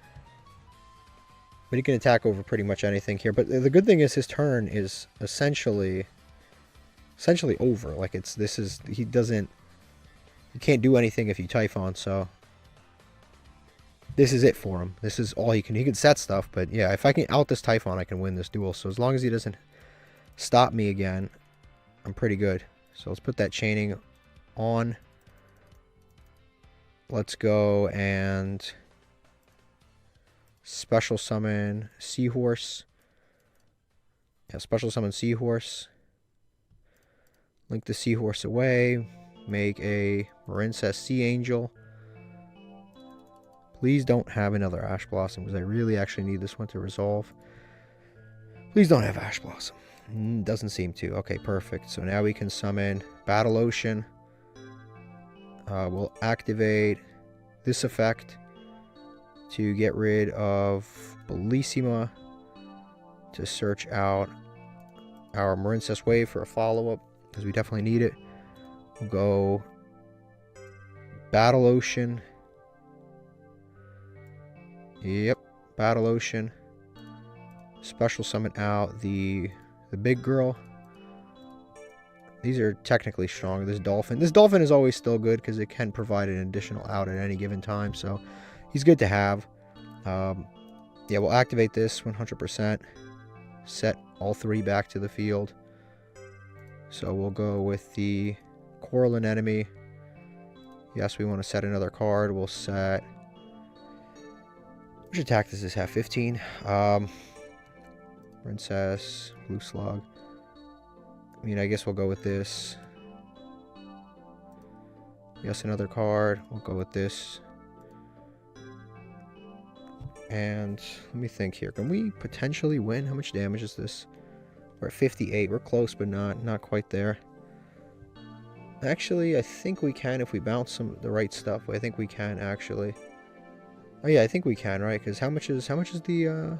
But he can attack over pretty much anything here. But the good thing is his turn is essentially over. Like he can't do anything if you Typhon, so this is it for him. This is all he can set stuff, but yeah, if I can out this Typhon, I can win this duel. So as long as he doesn't stop me again, I'm pretty good. So let's put that chaining on. Let's go and special summon Seahorse. Yeah, special summon Seahorse. Link the Seahorse away. Make a Marincess Sea Angel. Please don't have another Ash Blossom, because I really actually need this one to resolve. Please don't have Ash Blossom. Doesn't seem to. Okay, perfect. So now we can summon Battle Ocean. We'll activate this effect to get rid of Bellissima, to search out our Marincess Wave for a follow-up, because we definitely need it. We'll go Battle Ocean. Yep, Battle Ocean. Special summon out the big girl. These are technically strong. This Dolphin. This Dolphin is always still good because it can provide an additional out at any given time. So he's good to have. Yeah, we'll activate this 100%. Set all three back to the field. So we'll go with the Coral Anemone. Yes, we want to set another card. We'll set... Which attack does this have? 15. Princess, Blue Slug. I mean, I guess we'll go with this. Yes, another card. We'll go with this. And let me think here. Can we potentially win? How much damage is this? We're at 58. We're close, but not quite there. Actually, I think we can if we bounce the right stuff. I think we can actually. Oh yeah, I think we can, right? Because how much is the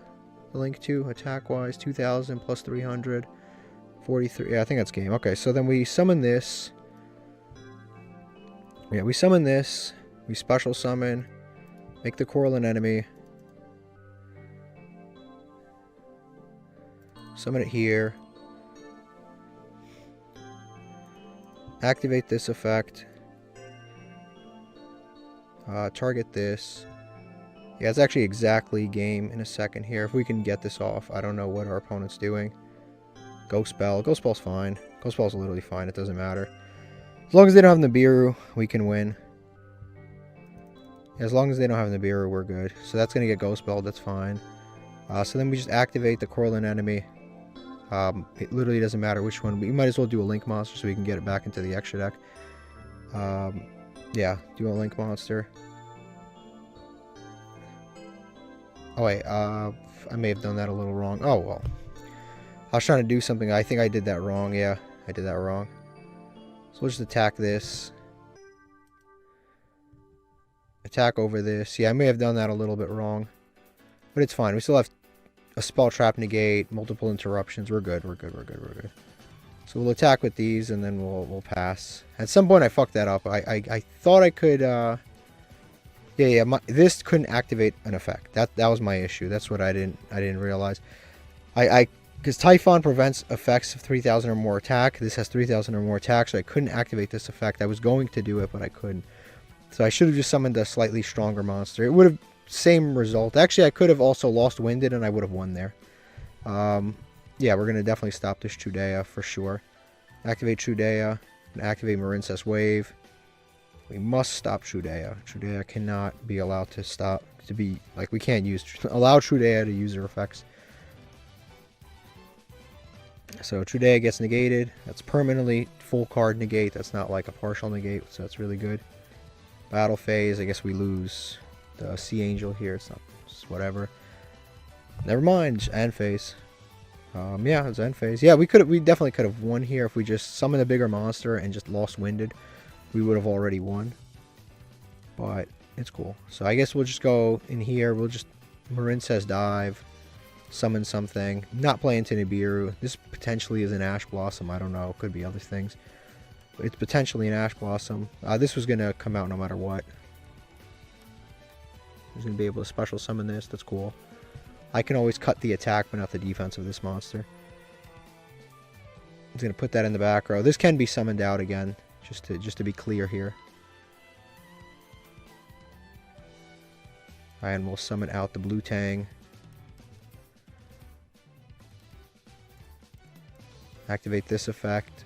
link to attack wise? 2,000 plus 300, 43. Yeah, I think that's game. Okay, so then we summon this. Yeah, we summon this. We special summon. Make the Coral Anemone. Summon it here. Activate this effect. Target this. Yeah, it's actually exactly game in a second here. If we can get this off, I don't know what our opponent's doing. Ghost Spell. Ghost Spell's fine. Ghost Spell's literally fine. It doesn't matter. As long as they don't have Nibiru, we can win. Yeah, as long as they don't have Nibiru, we're good. So that's going to get Ghost Spell. That's fine. So then we just activate the Coral Anemone. It literally doesn't matter which one. We might as well do a Link Monster so we can get it back into the extra deck. Yeah, do a Link Monster. Oh wait, I may have done that a little wrong. Oh well. I was trying to do something. I think I did that wrong. Yeah, I did that wrong. So we'll just attack this. Attack over this. Yeah, I may have done that a little bit wrong. But it's fine. We still have a Spell Trap negate, multiple interruptions. We're good. We're good. We're good. We're good. So we'll attack with these and then we'll pass. At some point I fucked that up. I thought I could this couldn't activate an effect. That was my issue. That's what I didn't realize. Because Typhon prevents effects of 3,000 or more attack. This has 3,000 or more attack, so I couldn't activate this effect. I was going to do it, but I couldn't. So I should have just summoned a slightly stronger monster. It would have same result. Actually, I could have also lost Winded and I would have won there. Yeah, we're going to definitely stop this Chudea for sure. Activate Chudea and activate Marincess Wave. We must stop Trudea. Trudea cannot be allowed to stop, to be, like, we can't allow Trudea to use her effects. So Trudea gets negated. That's permanently full card negate. That's not like a partial negate, so that's really good. Battle phase, I guess we lose the Sea Angel here. It's not, it's whatever. Never mind, just end phase. Yeah, it's end phase. Yeah, we definitely could have won here if we just summoned a bigger monster and just lost winded. We would have already won. But it's cool. So I guess we'll just go in here. We'll just Marin says dive. Summon something. Not playing to Nibiru. This potentially is an Ash Blossom. I don't know. Could be other things. But it's potentially an Ash Blossom. This was going to come out no matter what. He's going to be able to special summon this. That's cool. I can always cut the attack but not the defense of this monster. He's going to put that in the back row. This can be summoned out again. Just to be clear here. And we'll summon out the Blue Tang. Activate this effect.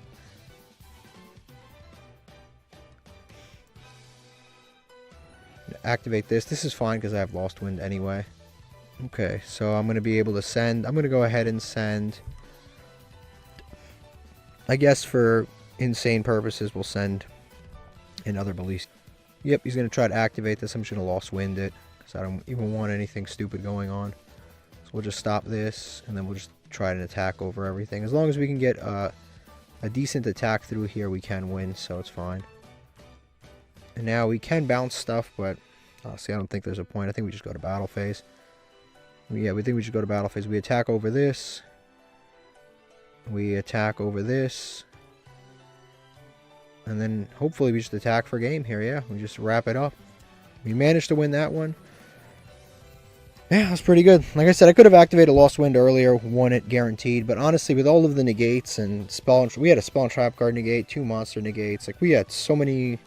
Activate this. This is fine because I have Lost Wind anyway. Okay, so I'm going to be able to send. I'm going to go ahead and send. I guess for insane purposes, we'll send another Ballista. Yep, he's going to try to activate this. I'm just going to Lost Wind it because I don't even want anything stupid going on. So we'll just stop this and then we'll just try an attack over everything. As long as we can get a decent attack through here, we can win, so it's fine. And now we can bounce stuff, but see, I don't think there's a point. I think we just go to battle phase. Yeah, we think we should go to battle phase. We attack over this. We attack over this. And then hopefully we just attack for game here, yeah. We just wrap it up. We managed to win that one. Yeah, that's pretty good. Like I said, I could have activated Lost Wind earlier, won it guaranteed. But honestly, with all of the negates and spell, we had a spell and trap card negate, 2 monster negates. Like, we had so many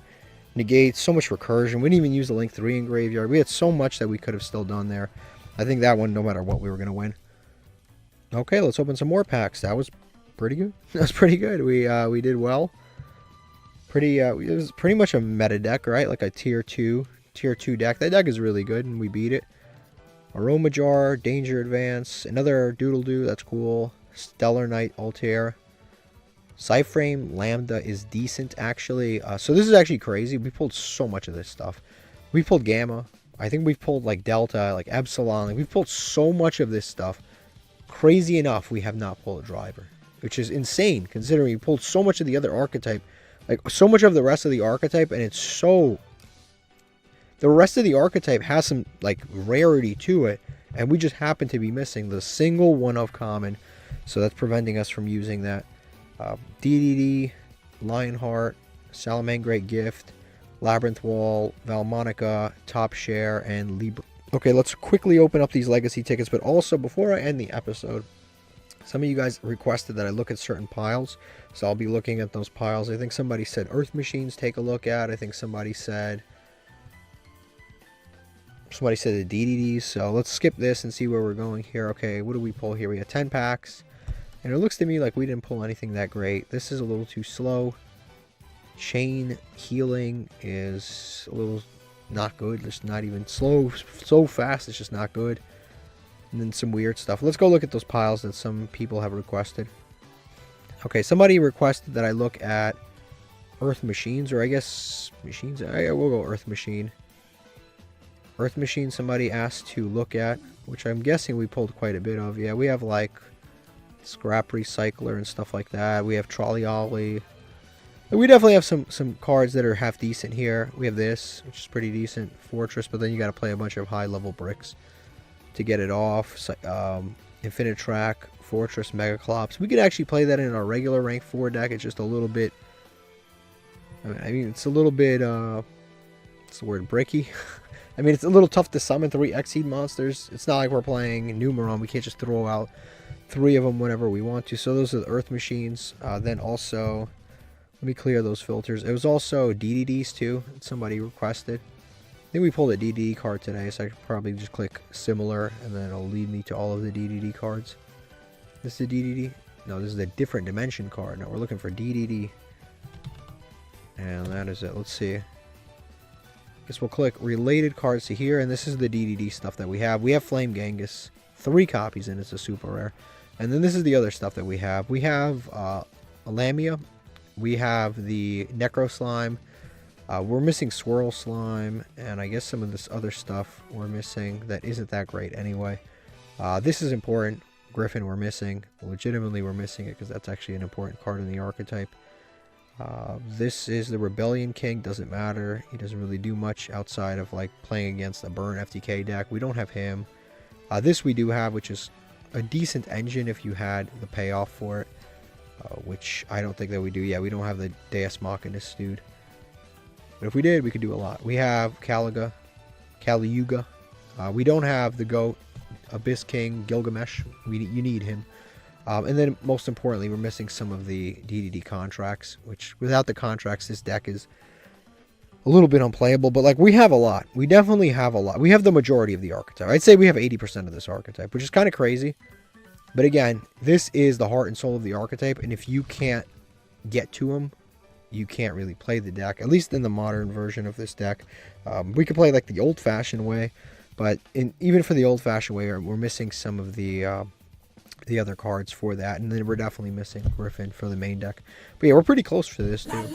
negates, so much recursion. We didn't even use the Link 3 in Graveyard. We had so much that we could have still done there. I think that one, no matter what, we were going to win. Okay, let's open some more packs. That was pretty good. That was pretty good. We did well. It was pretty much a meta deck, right? Like a tier 2 deck. That deck is really good, and we beat it. Aroma Jar, Danger Advance, another Doodle-Doo, that's cool. Stellar Knight, Altair. Cyframe, Lambda is decent, actually. So this is actually crazy. We pulled so much of this stuff. We pulled Gamma. I think we've pulled like Delta, like Epsilon. Like, we've pulled so much of this stuff. Crazy enough, we have not pulled a driver, which is insane considering we pulled so much of the other archetype. Like, so much of the rest of the archetype, and it's so... The rest of the archetype has some, like, rarity to it, and we just happen to be missing the single one of common, so that's preventing us from using that. DDD, Lionheart, Salamangreat Gift, Labyrinth Wall, Valmonica, Top Share, and Libra. Okay, let's quickly open up these legacy tickets, but also, before I end the episode, some of you guys requested that I look at certain piles, so I'll be looking at those piles. I think somebody said Earth Machines, take a look at. I think somebody said the DDDs, so let's skip this and see where we're going here. Okay, what do we pull here? We have 10 packs, and it looks to me like we didn't pull anything that great. This is a little too slow. Chain Healing is a little not good. Just not even slow, so fast, it's just not good. And then some weird stuff. Let's go look at those piles that some people have requested. Okay, somebody requested that I look at Earth Machines, or I guess Machines. We'll go Earth Machine. Earth Machine somebody asked to look at, which I'm guessing we pulled quite a bit of. Yeah, we have like Scrap Recycler and stuff like that. We have Trolley Ollie. We definitely have some cards that are half decent here. We have this, which is pretty decent. Fortress, but then you got to play a bunch of high level bricks to get it off. Infinite Track, Fortress, Megaclops. We could actually play that in our regular rank 4 deck. It's just a little bit... I mean, it's a little bit... what's the word? Bricky? I mean, it's a little tough to summon 3 Exceed monsters. It's not like we're playing Numeron. We can't just throw out 3 of them whenever we want to. So those are the Earth Machines. Then also, let me clear those filters. It was also DDDs too. Somebody requested. I think we pulled a DDD card today, so I could probably just click similar, and then it'll lead me to all of the DDD cards. This is a DDD? No, this is a different dimension card. No, we're looking for DDD. And that is it. Let's see. is we'll click related cards to here, and this is the DDD stuff that we have. We have Flame Genghis, 3 copies, and it's a super rare. And then this is the other stuff that we have. We have a Lamia. We have the Necro Slime. We're missing Swirl Slime, and I guess some of this other stuff we're missing that isn't that great anyway. This is important. Griffin we're missing. Legitimately we're missing it because that's actually an important card in the archetype. This is the Rebellion King. Doesn't matter. He doesn't really do much outside of like playing against a burn FTK deck. We don't have him. This we do have, which is a decent engine if you had the payoff for it. Which I don't think that we do. Yeah, we don't have the Deus Machinus dude. But if we did, we could do a lot. We have Caliga, Caliuga. We don't have the GOAT, Abyss King, Gilgamesh. You need him. And then, most importantly, we're missing some of the DDD contracts, which, without the contracts, this deck is a little bit unplayable. But, like, we have a lot. We definitely have a lot. We have the majority of the archetype. I'd say we have 80% of this archetype, which is kind of crazy. But, again, this is the heart and soul of the archetype, and if you can't get to him, you can't really play the deck, at least in the modern version of this deck. We could play, like, the old-fashioned way, but even for the old-fashioned way, we're missing some of the other cards for that, and then we're definitely missing Griffin for the main deck. But yeah, we're pretty close for this too.